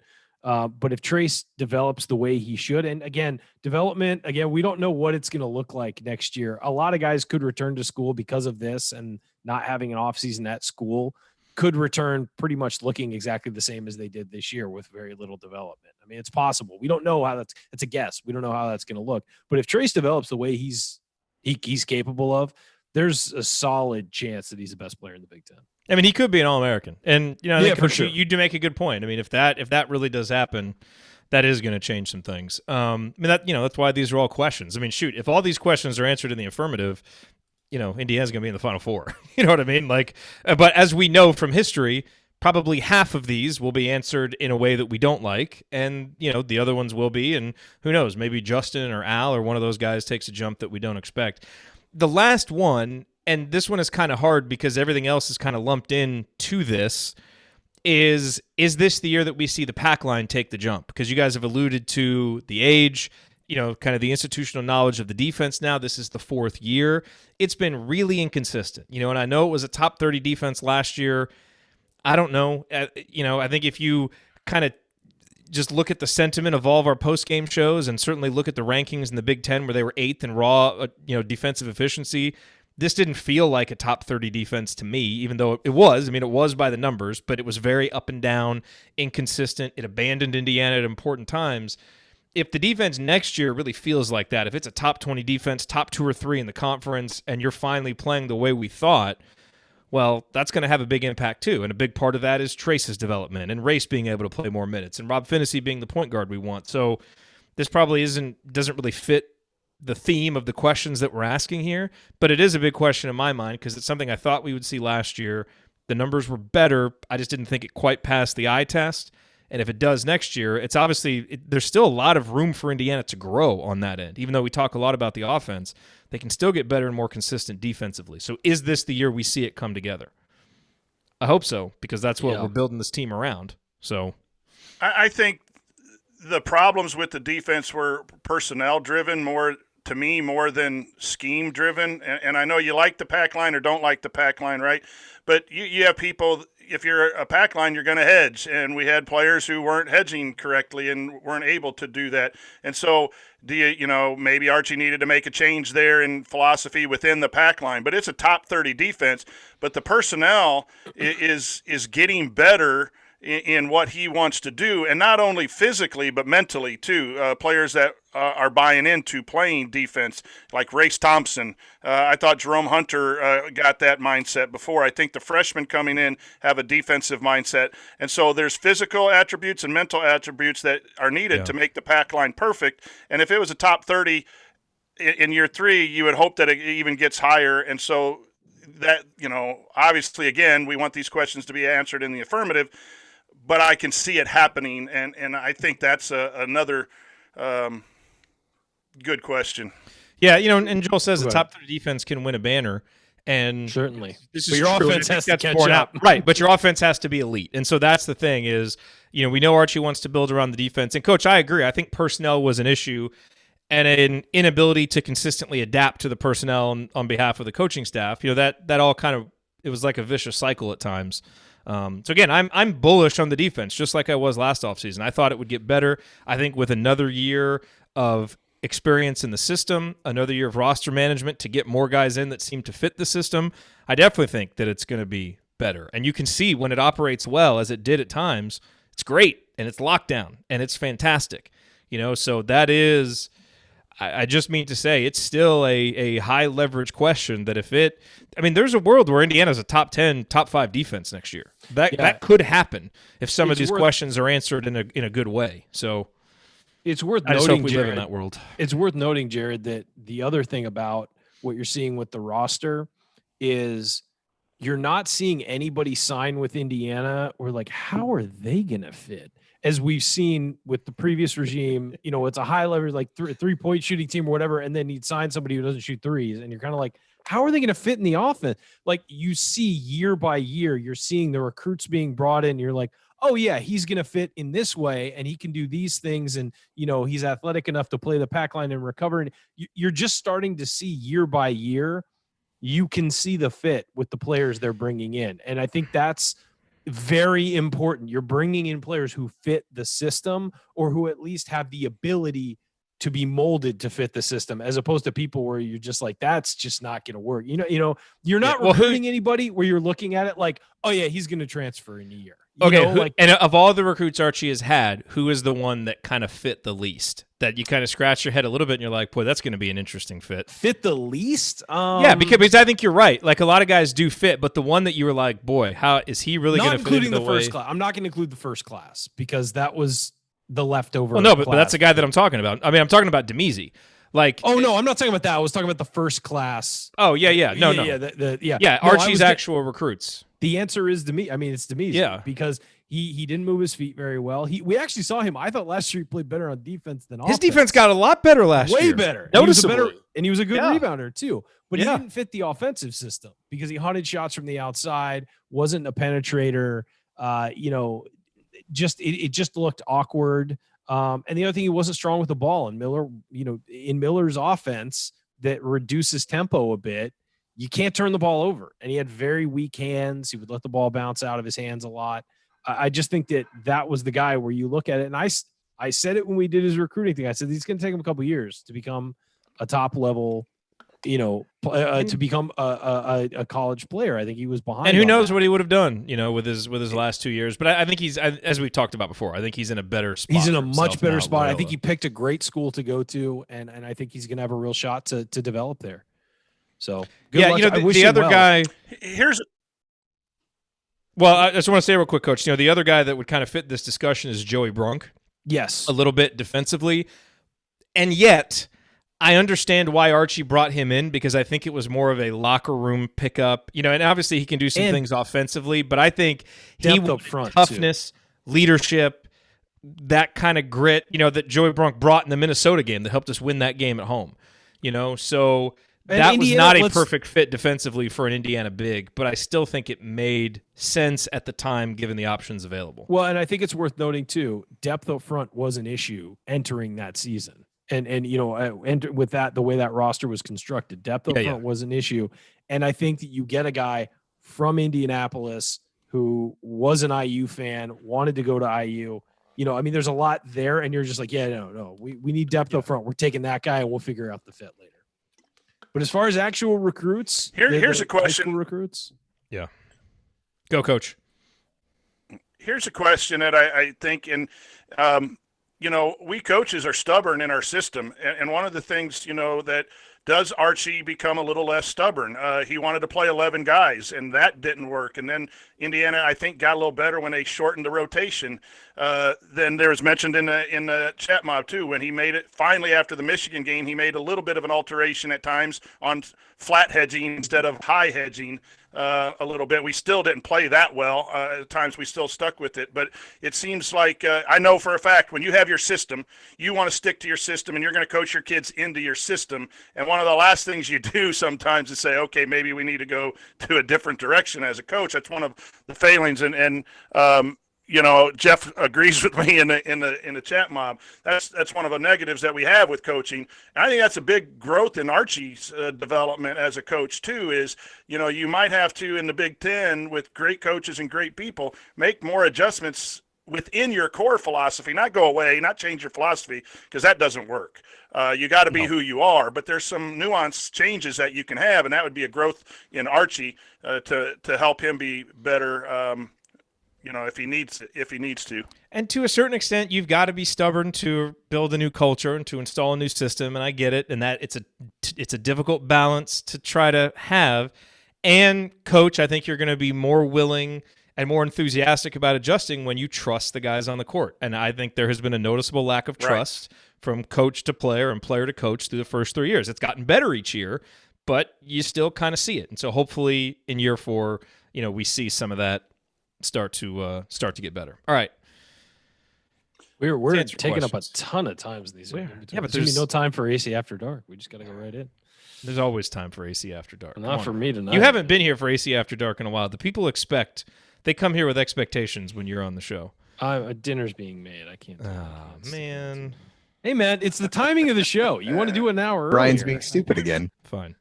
[SPEAKER 5] but if Trace develops the way he should, and again, we don't know what it's going to look like next year. A lot of guys could return to school because of this and not having an offseason at school, could return pretty much looking exactly the same as they did this year with very little development. I mean, it's possible. We don't know how it's a guess. We don't know how that's going to look. But if Trace develops the way he's capable of, there's a solid chance that he's the best player in the Big Ten.
[SPEAKER 1] I mean, he could be an All-American. And, I think
[SPEAKER 5] for sure.
[SPEAKER 1] You do make a good point. I mean, if that really does happen, that is going to change some things. I mean, that's why these are all questions. I mean, shoot, if all these questions are answered in the affirmative, Indiana's going to be in the Final Four. You know what I mean? But as we know from history, probably half of these will be answered in a way that we don't like, and, the other ones will be, and who knows, maybe Justin or Al or one of those guys takes a jump that we don't expect. The last one, and this one is kind of hard because everything else is kind of lumped in to this, is this the year that we see the pack line take the jump? Because you guys have alluded to the age, kind of the institutional knowledge of the defense now. This is the fourth year. It's been really inconsistent, and I know it was a top 30 defense last year. I don't know. I think if you kind of just look at the sentiment of all of our post-game shows and certainly look at the rankings in the Big Ten where they were 8th in raw, defensive efficiency, this didn't feel like a top 30 defense to me, even though it was. I mean, it was by the numbers, but it was very up and down, inconsistent. It abandoned Indiana at important times. If the defense next year really feels like that, if it's a top 20 defense, top 2 or 3 in the conference, and you're finally playing the way we thought, well, that's going to have a big impact too. And a big part of that is Trace's development and Race being able to play more minutes and Rob Finney being the point guard we want. So this probably doesn't really fit the theme of the questions that we're asking here, but it is a big question in my mind because it's something I thought we would see last year. The numbers were better. I just didn't think it quite passed the eye test. And if it does next year, it's obviously there's still a lot of room for Indiana to grow on that end. Even though we talk a lot about the offense, they can still get better and more consistent defensively. So is this the year we see it come together? I hope so, because that's what we're building this team around. So
[SPEAKER 4] I think the problems with the defense were personnel-driven more than scheme-driven. And I know you like the pack line or don't like the pack line, right? But you have people – if you're a pack line, you're going to hedge. And we had players who weren't hedging correctly and weren't able to do that. And so maybe Archie needed to make a change there in philosophy within the pack line. But it's a top 30 defense. But the personnel is getting better in what he wants to do, and not only physically but mentally too. Players that are buying into playing defense, like Race Thompson. I thought Jerome Hunter got that mindset before. I think the freshmen coming in have a defensive mindset, and so there's physical attributes and mental attributes that are needed to make the pack line perfect. And if it was a top 30 in year 3, you would hope that it even gets higher. And so that, obviously, again, we want these questions to be answered in the affirmative, but I can see it happening, and I think that's another good question.
[SPEAKER 1] Yeah, and Joel says the top 30 defense can win a banner, and
[SPEAKER 5] certainly.
[SPEAKER 1] This
[SPEAKER 5] is
[SPEAKER 1] your
[SPEAKER 5] true.
[SPEAKER 1] offense has to catch up, right? But your offense has to be elite, and so that's the thing is, we know Archie wants to build around the defense, and Coach, I agree. I think personnel was an issue, and an inability to consistently adapt to the personnel on behalf of the coaching staff. That all kind of it was like a vicious cycle at times. So again, I'm bullish on the defense, just like I was last offseason. I thought it would get better. I think with another year of experience in the system, another year of roster management to get more guys in that seem to fit the system, I definitely think that it's going to be better. And you can see when it operates well, as it did at times, it's great, and it's lockdown, and it's fantastic. So that is... I just mean to say it's still a high leverage question that there's a world where Indiana's a top 10, top 5 defense next year. That could happen if some of these questions are answered in a good way. So
[SPEAKER 5] it's worth
[SPEAKER 1] I just
[SPEAKER 5] noting,
[SPEAKER 1] hope we
[SPEAKER 5] Jerod,
[SPEAKER 1] live in that world.
[SPEAKER 5] It's worth noting, Jerod, that the other thing about what you're seeing with the roster is you're not seeing anybody sign with Indiana or how are they going to fit? As we've seen with the previous regime, it's a high level, three-point shooting team or whatever, and then you'd sign somebody who doesn't shoot threes, and you're kind of like, how are they going to fit in the offense? You see year by year, you're seeing the recruits being brought in, you're like, oh yeah, he's going to fit in this way, and he can do these things, and he's athletic enough to play the pack line and recover. And you're just starting to see year by year you can see the fit with the players they're bringing in. And I think that's very important. You're bringing in players who fit the system or who at least have the ability to be molded to fit the system, as opposed to people where you're just like, that's just not going to work. You're not recruiting anybody where you're looking at it like, oh yeah, he's going to transfer in a year.
[SPEAKER 1] And of all the recruits Archie has had, who is the one that kind of fit the least? That you kind of scratch your head a little bit and you're like, boy, that's going to be an interesting fit.
[SPEAKER 5] Fit the least?
[SPEAKER 1] Yeah, because I think you're right. Like, a lot of guys do fit, but the one that you were like, boy, how is he really going to fit into the
[SPEAKER 5] first class? I'm not going to include the first class because that was the leftover.
[SPEAKER 1] Well, no, but that's the guy that I'm talking about. I mean, I'm talking about Demezi. Like,
[SPEAKER 5] oh no, I'm not talking about that. I was talking about the first class.
[SPEAKER 1] Oh yeah, no. Archie's actual recruits.
[SPEAKER 5] The answer is Demezi. I mean, it's Demezi.
[SPEAKER 1] Yeah,
[SPEAKER 5] because he didn't move his feet very well. We actually saw him. I thought last year he played better on defense than offense.
[SPEAKER 1] His defense got a lot better last year.
[SPEAKER 5] Way better.
[SPEAKER 1] Noticeably.
[SPEAKER 5] And he was a good rebounder too. But he didn't fit the offensive system because he hunted shots from the outside, wasn't a penetrator. It just looked awkward. And the other thing, he wasn't strong with the ball. And Miller, in Miller's offense that reduces tempo a bit, you can't turn the ball over. And he had very weak hands. He would let the ball bounce out of his hands a lot. I just think that was the guy where you look at it. And I said it when we did his recruiting thing. I said, he's going to take him a couple of years to become a top level, to become a college player. I think he was behind.
[SPEAKER 1] And who knows what he would have done, with his last 2 years. But I think as we talked about before, I think he's in a better spot.
[SPEAKER 5] He's in a much better spot. I think he picked a great school to go to, and I think he's going to have a real shot to develop there. So good luck.
[SPEAKER 1] The other guy.
[SPEAKER 4] Well,
[SPEAKER 1] I just want to say real quick, Coach. The other guy that would kind of fit this discussion is Joey Brunk.
[SPEAKER 5] Yes,
[SPEAKER 1] a little bit defensively, and yet I understand why Archie brought him in, because I think it was more of a locker room pickup. And obviously he can do some things offensively, but I think he
[SPEAKER 5] up front,
[SPEAKER 1] toughness, leadership, that kind of grit, that Joey Brunk brought in the Minnesota game that helped us win that game at home. So that was not a perfect fit defensively for an Indiana big, but I still think it made sense at the time given the options available.
[SPEAKER 5] Well, and I think it's worth noting too, depth up front was an issue entering that season. And with that, the way that roster was constructed, depth up front was an issue. And I think that you get a guy from Indianapolis who was an IU fan, wanted to go to IU. There's a lot there, and you're just like, we need depth up front. We're taking that guy, and we'll figure out the fit later. But as far as actual recruits,
[SPEAKER 4] here's a question.
[SPEAKER 5] Recruits,
[SPEAKER 1] go, Coach.
[SPEAKER 4] Here's a question that I think we coaches are stubborn in our system. And one of the things, that does Archie become a little less stubborn? He wanted to play 11 guys, and that didn't work. And then Indiana, I think, got a little better when they shortened the rotation. Then there was mentioned in the chat mob, too, when he made it finally after the Michigan game, he made a little bit of an alteration at times on flat hedging instead of high hedging. A little bit. We still didn't play that well. At times we still stuck with it, but it seems like I know for a fact when you have your system, you want to stick to your system, and you're going to coach your kids into your system. And one of the last things you do sometimes is say, okay, maybe we need to go to a different direction as a coach. That's one of the failings. And Jeff agrees with me in the chat mob. That's one of the negatives that we have with coaching. And I think that's a big growth in Archie's development as a coach too. Is you might have to in the Big Ten with great coaches and great people make more adjustments within your core philosophy. Not go away, not change your philosophy, because that doesn't work. You got to be who you are. But there's some nuanced changes that you can have, and that would be a growth in Archie to help him be better. If he needs to.
[SPEAKER 1] And to a certain extent, you've got to be stubborn to build a new culture and to install a new system. And I get it. And that it's a difficult balance to try to have. And coach, I think you're going to be more willing and more enthusiastic about adjusting when you trust the guys on the court. And I think there has been a noticeable lack of trust from coach to player and player to coach through the first 3 years. It's gotten better each year, but you still kind of see it. And so hopefully in year 4, we see some of that start to get better. All right.
[SPEAKER 5] We're taking up a ton of times in these.
[SPEAKER 1] Yeah, but
[SPEAKER 5] there's no time for AC After Dark. We just got to go right in.
[SPEAKER 1] There's always time for AC After Dark.
[SPEAKER 5] Not for me tonight.
[SPEAKER 1] You haven't been here for AC After Dark in a while. The people they come here with expectations when you're on the show.
[SPEAKER 5] Dinner's being made. I can't.
[SPEAKER 1] Oh, man.
[SPEAKER 5] Hey, man, it's the timing of the show. You want to do it an hour earlier.
[SPEAKER 11] Brian's being stupid again.
[SPEAKER 1] Fine.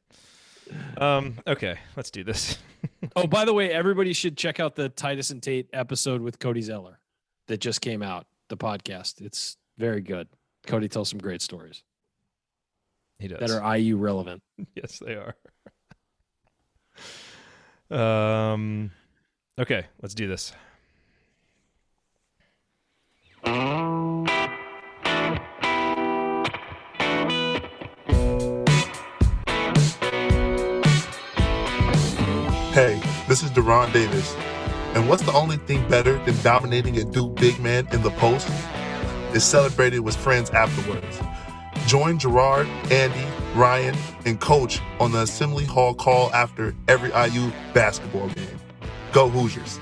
[SPEAKER 1] Okay, let's do this.
[SPEAKER 5] Oh, by the way, everybody should check out the Titus and Tate episode with Cody Zeller that just came out, the podcast. It's very good. Cody tells some great stories.
[SPEAKER 1] He does.
[SPEAKER 5] That are IU relevant.
[SPEAKER 1] Yes, they are. Okay, let's do this.
[SPEAKER 11] Hey, this is Deron Davis. And what's the only thing better than dominating a Duke big man in the post? Is celebrating with friends afterwards. Join Jerod, Andy, Ryan, and Coach on the Assembly Hall call after every IU basketball game. Go Hoosiers.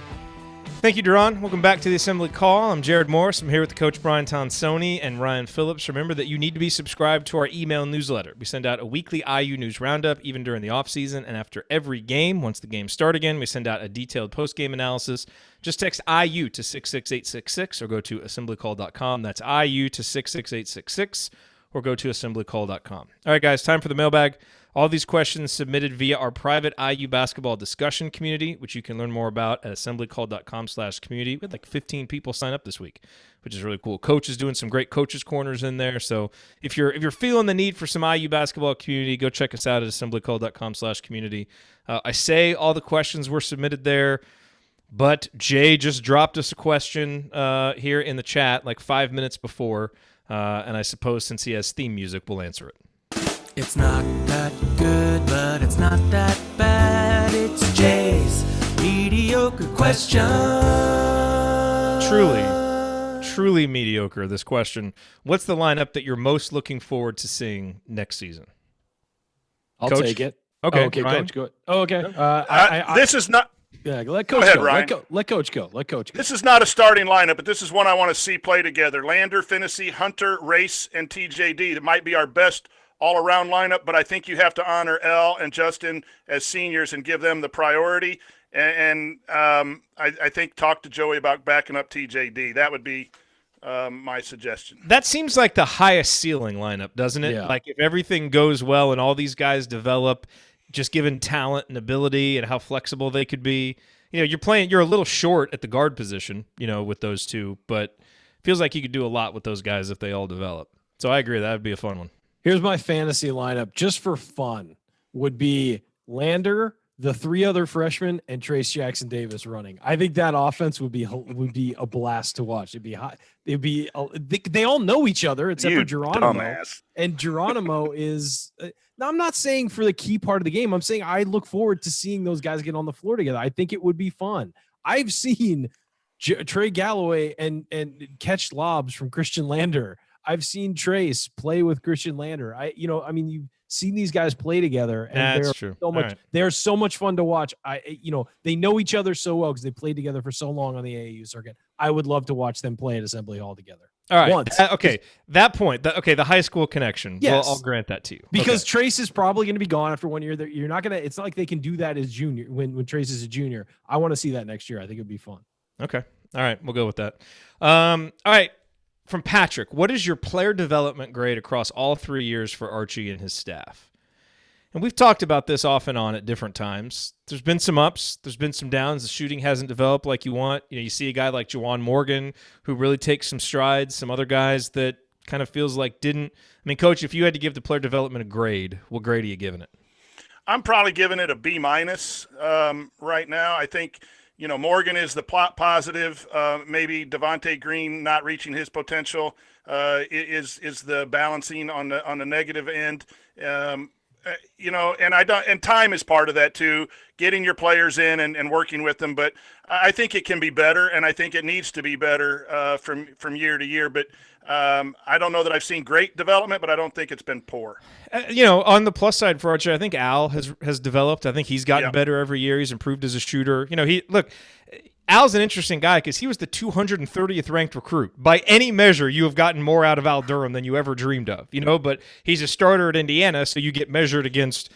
[SPEAKER 1] Thank you, Duron. Welcome back to the Assembly Call. I'm Jerod Morris. I'm here with the Coach Brian Tonsoni and Ryan Phillips. Remember that you need to be subscribed to our email newsletter. We send out a weekly IU news roundup, even during the offseason, and after every game. Once the games start again, we send out a detailed post-game analysis. Just text IU to 66866 or go to assemblycall.com. That's IU to 66866 or go to assemblycall.com. All right, guys, time for the mailbag. All these questions submitted via our private IU basketball discussion community, which you can learn more about at assemblycall.com/community. We had like 15 people sign up this week, which is really cool. Coach is doing some great coaches corners in there. So if you're feeling the need for some IU basketball community, go check us out at assemblycall.com/community. I say all the questions were submitted there, but Jay just dropped us a question here in the chat like 5 minutes before, and I suppose since he has theme music, we'll answer it.
[SPEAKER 6] It's not that good, but it's not that bad. It's Jay's mediocre question.
[SPEAKER 1] Truly mediocre, this question. What's the lineup that you're most looking forward to seeing next season?
[SPEAKER 5] I'll
[SPEAKER 1] Coach?
[SPEAKER 5] take it.
[SPEAKER 1] Okay,
[SPEAKER 5] okay,
[SPEAKER 1] Ryan?
[SPEAKER 5] Coach, go. Oh, okay.
[SPEAKER 4] This is not.
[SPEAKER 5] Yeah, let Coach
[SPEAKER 4] Go ahead,
[SPEAKER 5] go.
[SPEAKER 4] Ryan.
[SPEAKER 5] Let Coach go.
[SPEAKER 4] This is not a starting lineup, but this is one I want to see play together. Lander, Finney, Hunter, Race, and TJD. That might be our best all-around lineup, but I think you have to honor Elle and Justin as seniors and give them the priority. And I think talk to Joey about backing up TJD. That would be my suggestion.
[SPEAKER 1] That seems like the highest ceiling lineup, doesn't it?
[SPEAKER 5] Yeah.
[SPEAKER 1] Like if everything goes well and all these guys develop, just given talent and ability and how flexible they could be. You know, you're a little short at the guard position, you know, with those two, but feels like you could do a lot with those guys if they all develop. So I agree. That would be a fun one.
[SPEAKER 5] Here's my fantasy lineup, just for fun, would be Lander, the three other freshmen, and Trace Jackson Davis running. I think that offense would be a blast to watch. It'd be hot. They all know each other except for Geronimo.
[SPEAKER 4] Dumbass.
[SPEAKER 5] And Geronimo is. Now, I'm not saying for the key part of the game. I'm saying I look forward to seeing those guys get on the floor together. I think it would be fun. I've seen Trey Galloway and catch lobs from Christian Lander. I've seen Trace play with Christian Lander. You've seen these guys play together, and
[SPEAKER 1] That's true.
[SPEAKER 5] So much.
[SPEAKER 1] Right.
[SPEAKER 5] They're so much fun to watch. They know each other so well because they played together for so long on the AAU circuit. I would love to watch them play at Assembly Hall together.
[SPEAKER 1] All right.
[SPEAKER 5] Once.
[SPEAKER 1] That point. The high school connection.
[SPEAKER 5] Yes.
[SPEAKER 1] Well, I'll grant that to you.
[SPEAKER 5] Because Trace is probably going to be gone after 1 year. You're not going to. It's not like they can do that as junior when Trace is a junior. I want to see that next year. I think it'd be fun.
[SPEAKER 1] Okay. All right. We'll go with that. All right. From Patrick, what is your player development grade across all 3 years for Archie and his staff? And we've talked about this off and on at different times. There's been some ups. There's been some downs. The shooting hasn't developed like you want. You know, you see a guy like Juwan Morgan who really takes some strides. Some other guys that kind of feels like didn't. I mean, Coach, if you had to give the player development a grade, what grade are you giving it?
[SPEAKER 4] I'm probably giving it a B- right now. I think, Morgan is the plot positive. Maybe Devontae Green not reaching his potential is the balancing on the negative end. And time is part of that too, getting your players in and working with them. But I think it can be better, and I think it needs to be better from year to year. But I don't know that I've seen great development, but I don't think it's been poor.
[SPEAKER 1] On the plus side for Archie, I think Al has developed. I think he's gotten better every year. He's improved as a shooter. Al's an interesting guy because he was the 230th ranked recruit. By any measure, you have gotten more out of Al Durham than you ever dreamed of, but he's a starter at Indiana, so you get measured against,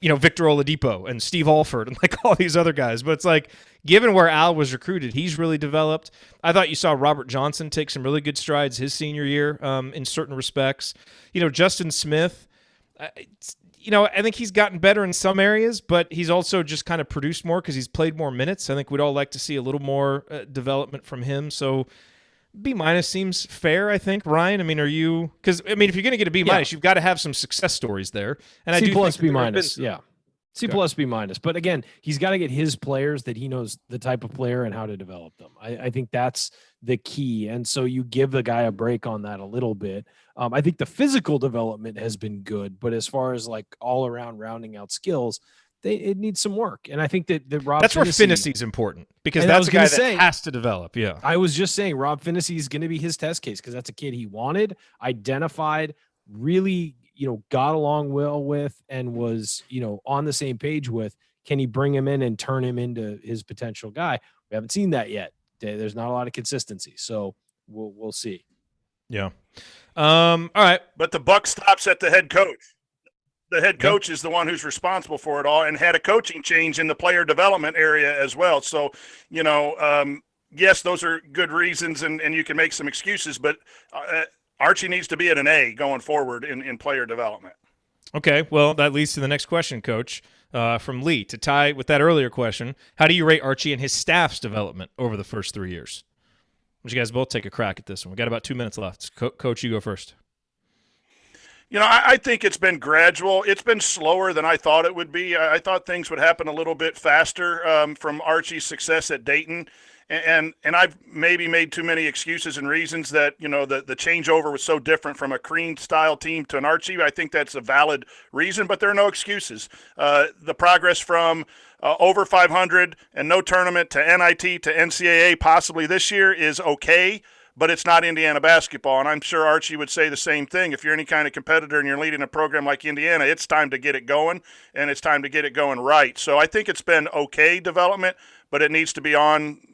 [SPEAKER 1] Victor Oladipo and Steve Alford and like all these other guys. But it's like, given where Al was recruited, he's really developed. I thought you saw Robert Johnson take some really good strides his senior year in certain respects. Justin Smith, I think he's gotten better in some areas, but he's also just kind of produced more because he's played more minutes. I think we'd all like to see a little more development from him. So B- seems fair, I think. Ryan, I mean, are you? Because if you're going to get a B-, you've got to have some success stories there. And
[SPEAKER 5] C
[SPEAKER 1] I do
[SPEAKER 5] plus
[SPEAKER 1] think
[SPEAKER 5] B minus, yeah. C plus B minus. But again, he's got to get his players that he knows the type of player and how to develop them. I think that's the key. And so you give the guy a break on that a little bit. I think the physical development has been good, but as far as like all around rounding out skills, it needs some work. And I think that Rob
[SPEAKER 1] that's where Finney's important because that's a guy that has to develop. Yeah.
[SPEAKER 5] I was just saying Rob Finney is going to be his test case because that's a kid he wanted, identified, really got along well with and was, on the same page with. Can he bring him in and turn him into his potential guy? We haven't seen that yet. There's not a lot of consistency. So we'll see.
[SPEAKER 1] Yeah. All right.
[SPEAKER 4] But the buck stops at the head coach. The head coach is the one who's responsible for it all and had a coaching change in the player development area as well. So, yes, those are good reasons and you can make some excuses, but Archie needs to be at an A going forward in player development.
[SPEAKER 1] Okay, well, that leads to the next question, Coach, from Lee. To tie with that earlier question, how do you rate Archie and his staff's development over the first 3 years? Would you guys both take a crack at this one? We got about 2 minutes left. Coach, you go first.
[SPEAKER 4] I think it's been gradual. It's been slower than I thought it would be. I thought things would happen a little bit faster from Archie's success at Dayton. And I've maybe made too many excuses and reasons that, the changeover was so different from a Crean-style team to an Archie. I think that's a valid reason, but there are no excuses. The progress from over 500 and no tournament to NIT to NCAA possibly this year is okay, but it's not Indiana basketball. And I'm sure Archie would say the same thing. If you're any kind of competitor and you're leading a program like Indiana, it's time to get it going, and it's time to get it going right. So I think it's been okay development, but it needs to be on –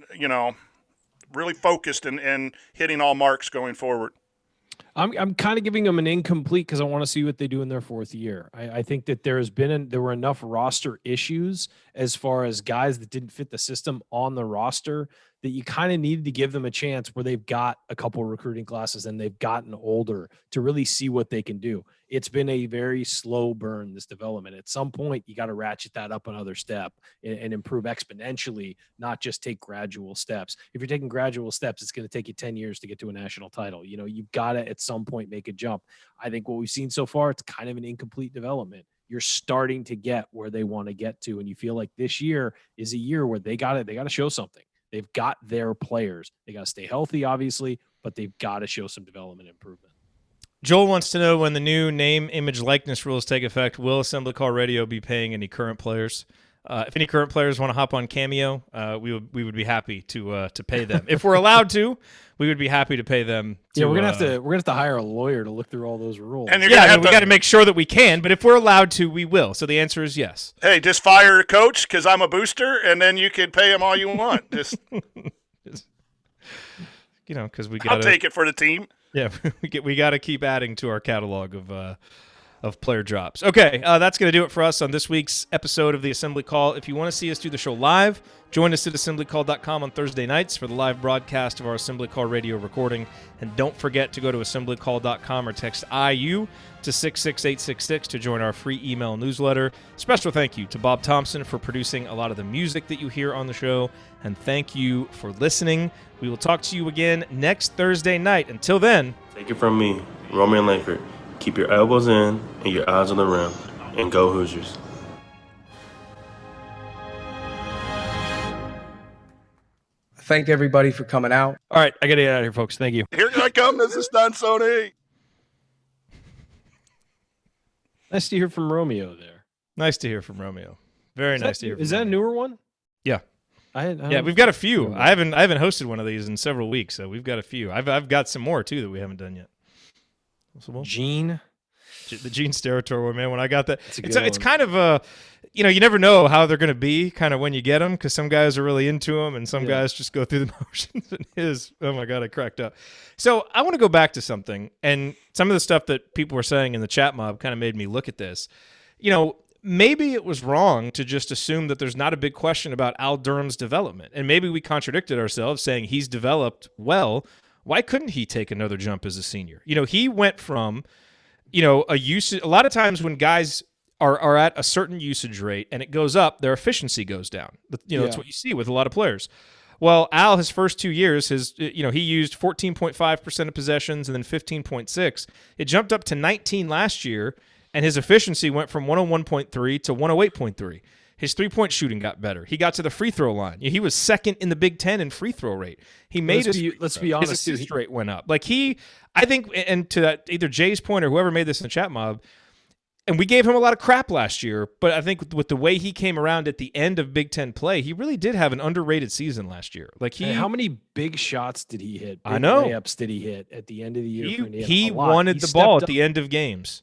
[SPEAKER 4] really focused and hitting all marks going forward.
[SPEAKER 5] I'm kind of giving them an incomplete because I want to see what they do in their fourth year. I think that there were enough roster issues as far as guys that didn't fit the system on the roster that you kind of needed to give them a chance where they've got a couple recruiting classes and they've gotten older to really see what they can do. It's been a very slow burn, this development. At some point, you got to ratchet that up another step and improve exponentially, not just take gradual steps. If you're taking gradual steps, it's going to take you 10 years to get to a national title. You've got to at some point make a jump. I think what we've seen so far, it's kind of an incomplete development. You're starting to get where they want to get to. And you feel like this year is a year where they got to show something. They've got their players. They got to stay healthy, obviously, but they've got to show some development improvement.
[SPEAKER 1] Joel wants to know when the new name, image, likeness rules take effect, will Assembly Call Radio be paying any current players? If any current players want to hop on Cameo, we would be happy to pay them. If we're allowed to, we would be happy to pay them.
[SPEAKER 5] We're gonna have to hire a lawyer to look through all those rules.
[SPEAKER 4] And we
[SPEAKER 1] got to make sure that we can. But if we're allowed to, we will. So the answer is yes.
[SPEAKER 4] Hey, just fire a coach because I'm a booster, and then you can pay him all you want. Just
[SPEAKER 1] because
[SPEAKER 4] I'll take it for the team.
[SPEAKER 1] Yeah, we got to keep adding to our catalog of player drops. Okay, that's going to do it for us on this week's episode of the Assembly Call. If you want to see us do the show live, join us at assemblycall.com on Thursday nights for the live broadcast of our Assembly Call radio recording. And don't forget to go to assemblycall.com or text IU to 66866 to join our free email newsletter. Special thank you to Bob Thompson for producing a lot of the music that you hear on the show. And thank you for listening. We will talk to you again next Thursday night. Until then,
[SPEAKER 12] take it from me, Roman Langford. Keep your elbows in and your eyes on the rim. And go Hoosiers.
[SPEAKER 13] Thank everybody for coming out.
[SPEAKER 5] All right, I got to get out of here, folks. Thank you.
[SPEAKER 4] Here I come. This is Don Sony.
[SPEAKER 5] Nice to hear from Romeo there.
[SPEAKER 1] Nice to hear from Romeo. Very nice to hear from
[SPEAKER 5] Is that a newer one?
[SPEAKER 1] Yeah.
[SPEAKER 5] I
[SPEAKER 1] we've got a few. I haven't hosted one of these in several weeks, so we've got a few. I've got some more too that we haven't done yet.
[SPEAKER 5] Gene,
[SPEAKER 1] the Gene Steratore one, man. When I got that, it's kind of a, you never know how they're going to be kind of when you get them because some guys are really into them and some guys just go through the motions. And oh my God, I cracked up. So I want to go back to something, and some of the stuff that people were saying in the chat mob kind of made me look at this. Maybe it was wrong to just assume that there's not a big question about Al Durham's development, and maybe we contradicted ourselves saying he's developed well. Why couldn't he take another jump as a senior? He went from a lot of times when guys are at a certain usage rate and it goes up, their efficiency goes down. That's what you see with a lot of players. Well, Al, his first 2 years, he used 14.5% of possessions and then 15.6. It jumped up to 19 last year, and his efficiency went from 101.3 to 108.3. His three-point shooting got better. He got to the free throw line. He was second in the Big Ten in free throw rate. He made
[SPEAKER 5] let's be honest,
[SPEAKER 1] his assist rate went up. Like I think, and to that, either Jay's point or whoever made this in the chat mob, and we gave him a lot of crap last year, but I think with the way he came around at the end of Big Ten play, he really did have an underrated season last year. Like
[SPEAKER 5] how many big shots did he hit?
[SPEAKER 1] I know.
[SPEAKER 5] Layups did he hit at the end of the year?
[SPEAKER 1] He wanted the ball at the end of games.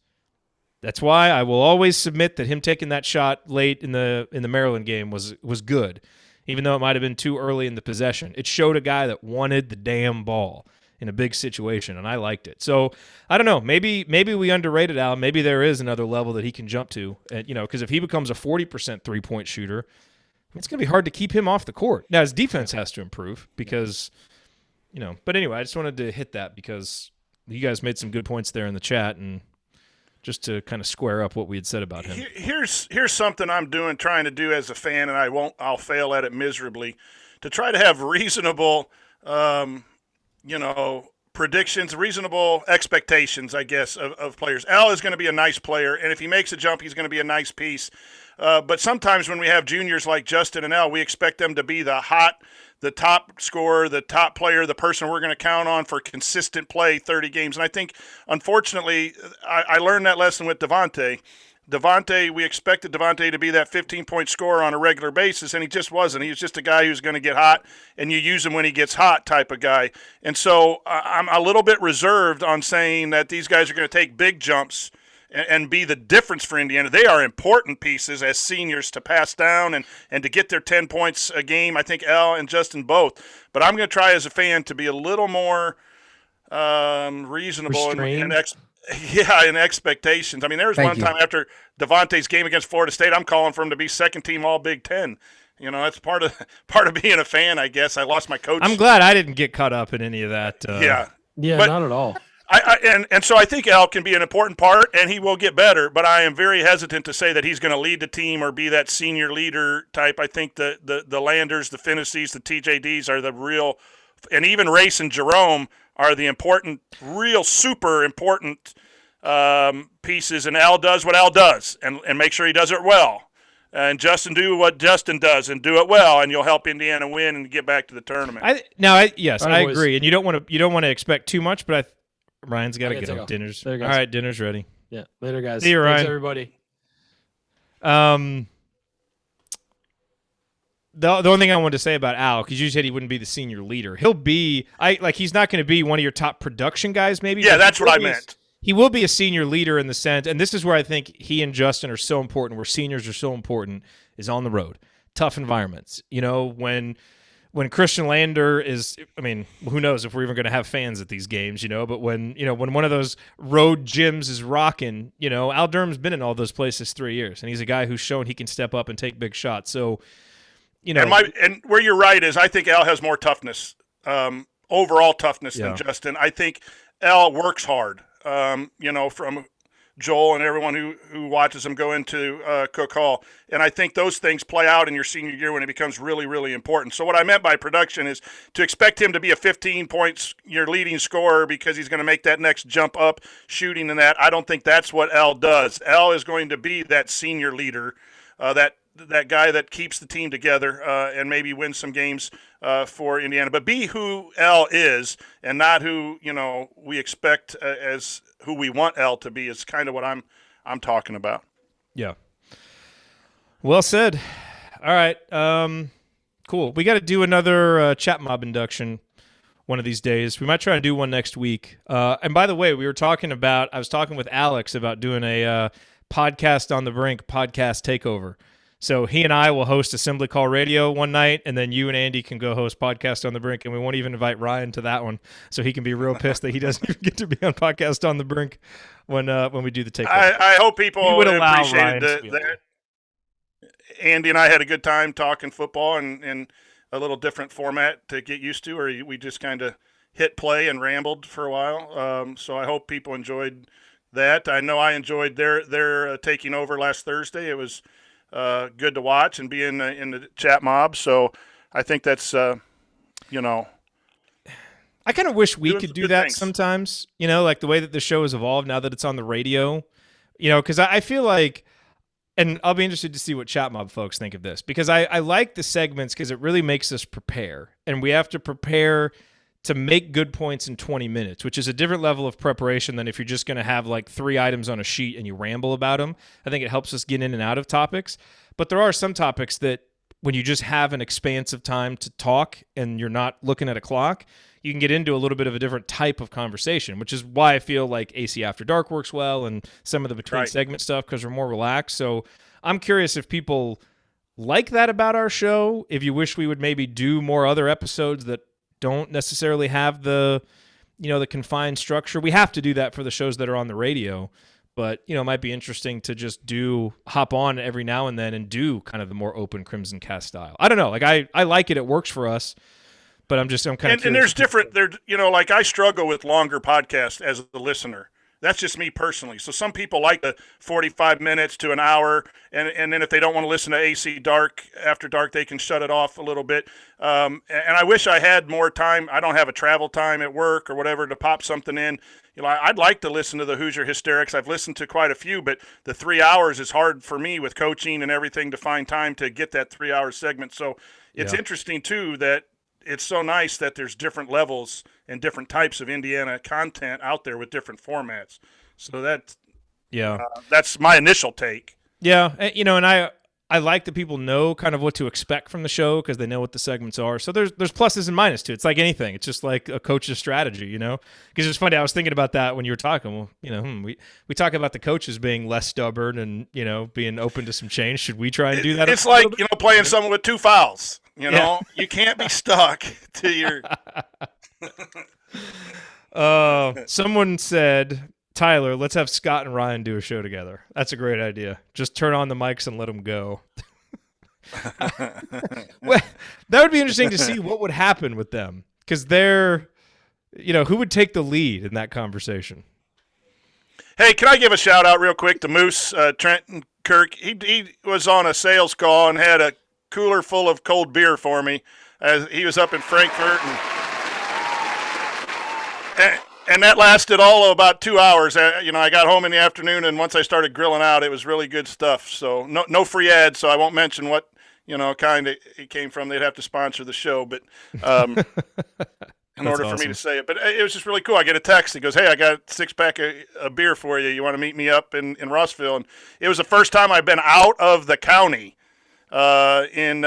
[SPEAKER 1] That's why I will always submit that him taking that shot late in the Maryland game was good, even though it might have been too early in the possession. It showed a guy that wanted the damn ball in a big situation, and I liked it. So I don't know. Maybe we underrated Al. Maybe there is another level that he can jump to. Because if he becomes a 40% three-point shooter, it's going to be hard to keep him off the court. Now his defense has to improve because, But anyway, I just wanted to hit that because you guys made some good points there in the chat and. Just to kind of square up what we had said about him.
[SPEAKER 4] Here's something I'm trying to do as a fan, and I'll fail at it miserably, to try to have reasonable, predictions, reasonable expectations, I guess, of players. Al is going to be a nice player, and if he makes a jump, he's going to be a nice piece. But sometimes when we have juniors like Justin and Al, we expect them to be the top scorer, the top player, the person we're going to count on for consistent play 30 games. And I think, unfortunately, I learned that lesson with Devontae. We expected Devontae to be that 15-point scorer on a regular basis, and he just wasn't. He was just a guy who's going to get hot, and you use him when he gets hot type of guy. And so I'm a little bit reserved on saying that these guys are going to take big jumps and be the difference for Indiana. They are important pieces as seniors to pass down and to get their 10 points a game. I think Al and Justin both. But I'm going to try as a fan to be a little more reasonable in expectations. I mean, there was one time after Devontae's game against Florida State, I'm calling for him to be second team All Big Ten. That's part of being a fan, I guess. I lost my coach.
[SPEAKER 1] I'm glad I didn't get caught up in any of that.
[SPEAKER 5] Yeah, but not at all.
[SPEAKER 4] And so I think Al can be an important part, and he will get better, but I am very hesitant to say that he's going to lead the team or be that senior leader type. I think the Landers, the Finnessees, the TJDs are the real – and even Race and Jerome are the important, real super important pieces, and Al does what Al does and make sure he does it well. And Justin do what Justin does and do it well, and you'll help Indiana win and get back to the tournament.
[SPEAKER 1] I agree, and you don't want to expect too much, but Ryan's got to go. Dinner's all right. Dinner's ready.
[SPEAKER 5] Yeah, later, guys.
[SPEAKER 1] See you, Ryan.
[SPEAKER 5] Thanks, everybody.
[SPEAKER 1] The only thing I wanted to say about Al, because you said he wouldn't be the senior leader. He'll be he's not going to be one of your top production guys, maybe.
[SPEAKER 4] Yeah, that's what I meant.
[SPEAKER 1] He will be a senior leader in the sense, and this is where I think he and Justin are so important, where seniors are so important, is on the road. Tough environments. When Christian Lander is, who knows if we're even going to have fans at these games, but when one of those road gyms is rocking, Al Durham's been in all those places 3 years, and he's a guy who's shown he can step up and take big shots. So,
[SPEAKER 4] And where you're right is I think Al has more toughness, overall toughness than Justin. I think Al works hard, from Joel and everyone who watches him go into Cook Hall. And I think those things play out in your senior year when it becomes really, really important. So what I meant by production is to expect him to be a 15 points your leading scorer because he's going to make that next jump up shooting and that. I don't think that's what Al does. Al is going to be that senior leader, that guy that keeps the team together and maybe wins some games for Indiana. But be who Al is and not who, we expect as who we want Al to be is kind of what I'm talking about.
[SPEAKER 1] Yeah. Well said. All right. Cool. We got to do another chat mob induction one of these days. We might try to do one next week. And by the way, I was talking with Alex about doing a podcast on the brink podcast takeover. So he and I will host Assembly Call Radio one night, and then you and Andy can go host Podcast on the Brink, and we won't even invite Ryan to that one, so he can be real pissed that he doesn't even get to be on Podcast on the Brink when we do the takeover.
[SPEAKER 4] I hope people would appreciate that. Andy and I had a good time talking football and a little different format to get used to, or we just kind of hit play and rambled for a while. So I hope people enjoyed that. I know I enjoyed their taking over last Thursday. It was good to watch and be in the chat mob. So I think that's, you know.
[SPEAKER 1] I kind of wish we could do that
[SPEAKER 4] things.
[SPEAKER 1] sometimes, you know, like the way that the show has evolved now that it's on the radio, you know, because I feel like, and I'll be interested to see what chat mob folks think of this, because I like the segments because it really makes us prepare, and we have to prepare to make good points in 20 minutes, which is a different level of preparation than if you're just going to have like 3 items on a sheet and you ramble about them. I think it helps us get in and out of topics, but there are some topics that when you just have an expansive time to talk and you're not looking at a clock, you can get into a little bit of a different type of conversation, which is why I feel like AC After Dark works well and some of the between segment stuff, because we're more relaxed. So I'm curious if people like that about our show, if you wish we would maybe do more other episodes that don't necessarily have the, you know, the confined structure. We have to do that for the shows that are on the radio, but, you know, it might be interesting to just hop on every now and then and do kind of the more open Crimson Cast style. I don't know. Like I like it. It works for us. But I'm kind of
[SPEAKER 4] and there's different, you know, like I struggle with longer podcasts as a listener. That's just me personally. So some people like the 45 minutes to an hour, and then if they don't want to listen to AC After Dark, they can shut it off a little bit. And I wish I had more time. I don't have a travel time at work or whatever to pop something in. You know, I'd like to listen to the Hoosier Hysterics. I've listened to quite a few, but the 3 hours is hard for me with coaching and everything to find time to get that 3-hour segment. So it's interesting too that it's so nice that there's different levels and different types of Indiana content out there with different formats. So that's my initial take.
[SPEAKER 1] Yeah, you know, and I like that people know kind of what to expect from the show because they know what the segments are. So there's pluses and minuses to it. It's like anything. It's just like a coach's strategy, you know. Because it's funny. I was thinking about that when you were talking. Well, you know, we talk about the coaches being less stubborn and, you know, being open to some change. Should we try and do that?
[SPEAKER 4] It's like, you know, playing someone with 2 fouls. You know, you can't be stuck to your.
[SPEAKER 1] Someone said, Tyler, let's have Scott and Ryan do a show together. That's a great idea. Just turn on the mics and let them go. Well, that would be interesting to see what would happen with them, because they're, you know, who would take the lead in that conversation?
[SPEAKER 4] Hey, can I give a shout out real quick to Moose Trenton Kirk? He was on a sales call and had a cooler full of cold beer for me as he was up in Frankfurt, and that lasted all of about 2 hours. You know, I got home in the afternoon, and once I started grilling out, it was really good stuff. So no free ads, so I won't mention what, you know, kind it came from. They'd have to sponsor the show, but in order for me to say it. But it was just really cool. I get a text. He goes, "Hey, I got a 6-pack of beer for you. You want to meet me up in Rossville?" And it was the first time I've been out of the county in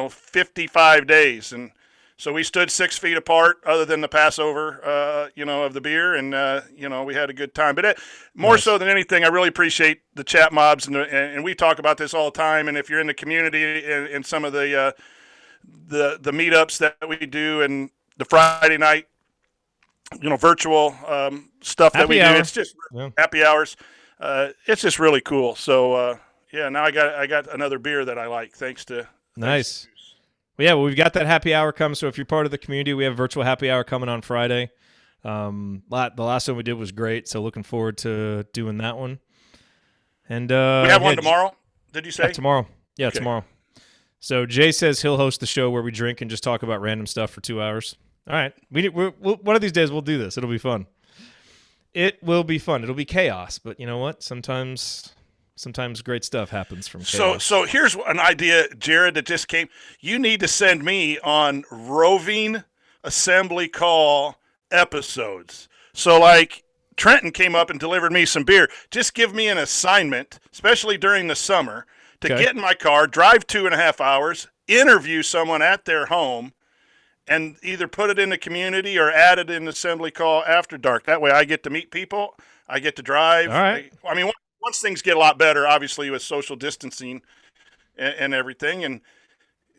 [SPEAKER 4] 55 days, and so we stood 6 feet apart other than the Passover you know, of the beer, and you know, we had a good time. But more so than anything, I really appreciate the chat mobs, and we talk about this all the time. And if you're in the community and some of the meetups that we do and the Friday night, you know, virtual stuff that we do, it's just happy hours. It's just really cool. So yeah, now I got another beer that I like, thanks to
[SPEAKER 1] nice. Well, yeah, we've got that happy hour coming. So if you're part of the community, we have a virtual happy hour coming on Friday. The last one we did was great, so looking forward to doing that one. And we
[SPEAKER 4] have one tomorrow. Did you say
[SPEAKER 1] tomorrow? Yeah, okay. Tomorrow. So Jay says he'll host the show where we drink and just talk about random stuff for 2 hours. All right, we'll one of these days we'll do this. It'll be fun. It will be fun. It'll be chaos, but you know what? Sometimes great stuff happens from chaos.
[SPEAKER 4] So here's an idea, Jerod, that just came. You need to send me on roving assembly call episodes. So like Trenton came up and delivered me some beer. Just give me an assignment, especially during the summer, to get in my car, drive 2.5 hours, interview someone at their home, and either put it in the community or add it in the assembly call after dark. That way I get to meet people. I get to drive.
[SPEAKER 1] All right.
[SPEAKER 4] I mean, once things get a lot better, obviously with social distancing and everything, and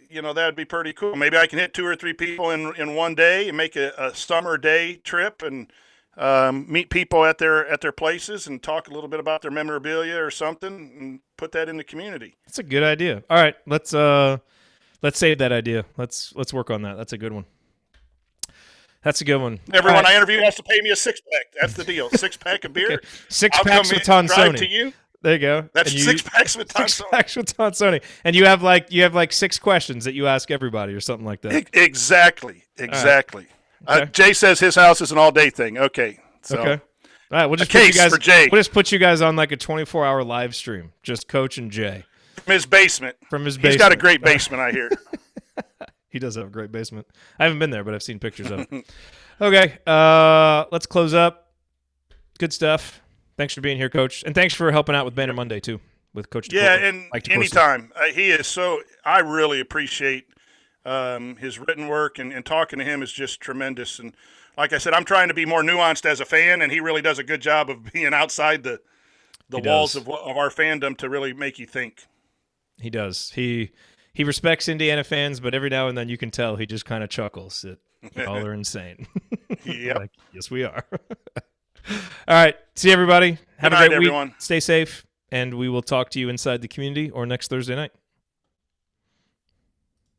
[SPEAKER 4] you know, that'd be pretty cool. Maybe I can hit 2 or 3 people in one day and make a summer day trip and meet people at their places and talk a little bit about their memorabilia or something and put that in the community.
[SPEAKER 1] That's a good idea. All right, let's save that idea. Let's work on that. That's a good one. That's a good one.
[SPEAKER 4] Everyone I interview has to pay me a 6-pack. That's the deal. 6-pack of beer.
[SPEAKER 1] Okay. 6 packs with
[SPEAKER 4] drive
[SPEAKER 1] Tonsoni.
[SPEAKER 4] to you.
[SPEAKER 1] There you go.
[SPEAKER 4] That's 6 packs with Tonsoni.
[SPEAKER 1] 6 packs with Tonsoni. And you have like 6 questions that you ask everybody or something like that.
[SPEAKER 4] Exactly. Okay. Jay says his house is an all-day thing. Okay. So.
[SPEAKER 1] Okay. All right, we'll just put you guys on like a 24-hour live stream, just Coach and Jay.
[SPEAKER 4] From his basement. He's got a great basement, I hear.
[SPEAKER 1] He does have a great basement. I haven't been there, but I've seen pictures of it. Okay, let's close up. Good stuff. Thanks for being here, Coach. And thanks for helping out with Banner Monday, too, with Coach DeCorso.
[SPEAKER 4] Yeah, and anytime. He is so – I really appreciate his written work, and talking to him is just tremendous. And like I said, I'm trying to be more nuanced as a fan, and he really does a good job of being outside the walls of our fandom to really make you think.
[SPEAKER 1] He does. He respects Indiana fans, but every now and then you can tell he just kind of chuckles at y'all are insane.
[SPEAKER 4] Yep.
[SPEAKER 1] Like, yes, we are. All right. See everybody. Have a great week.
[SPEAKER 4] Everyone.
[SPEAKER 1] Stay safe, and we will talk to you inside the community or next Thursday night.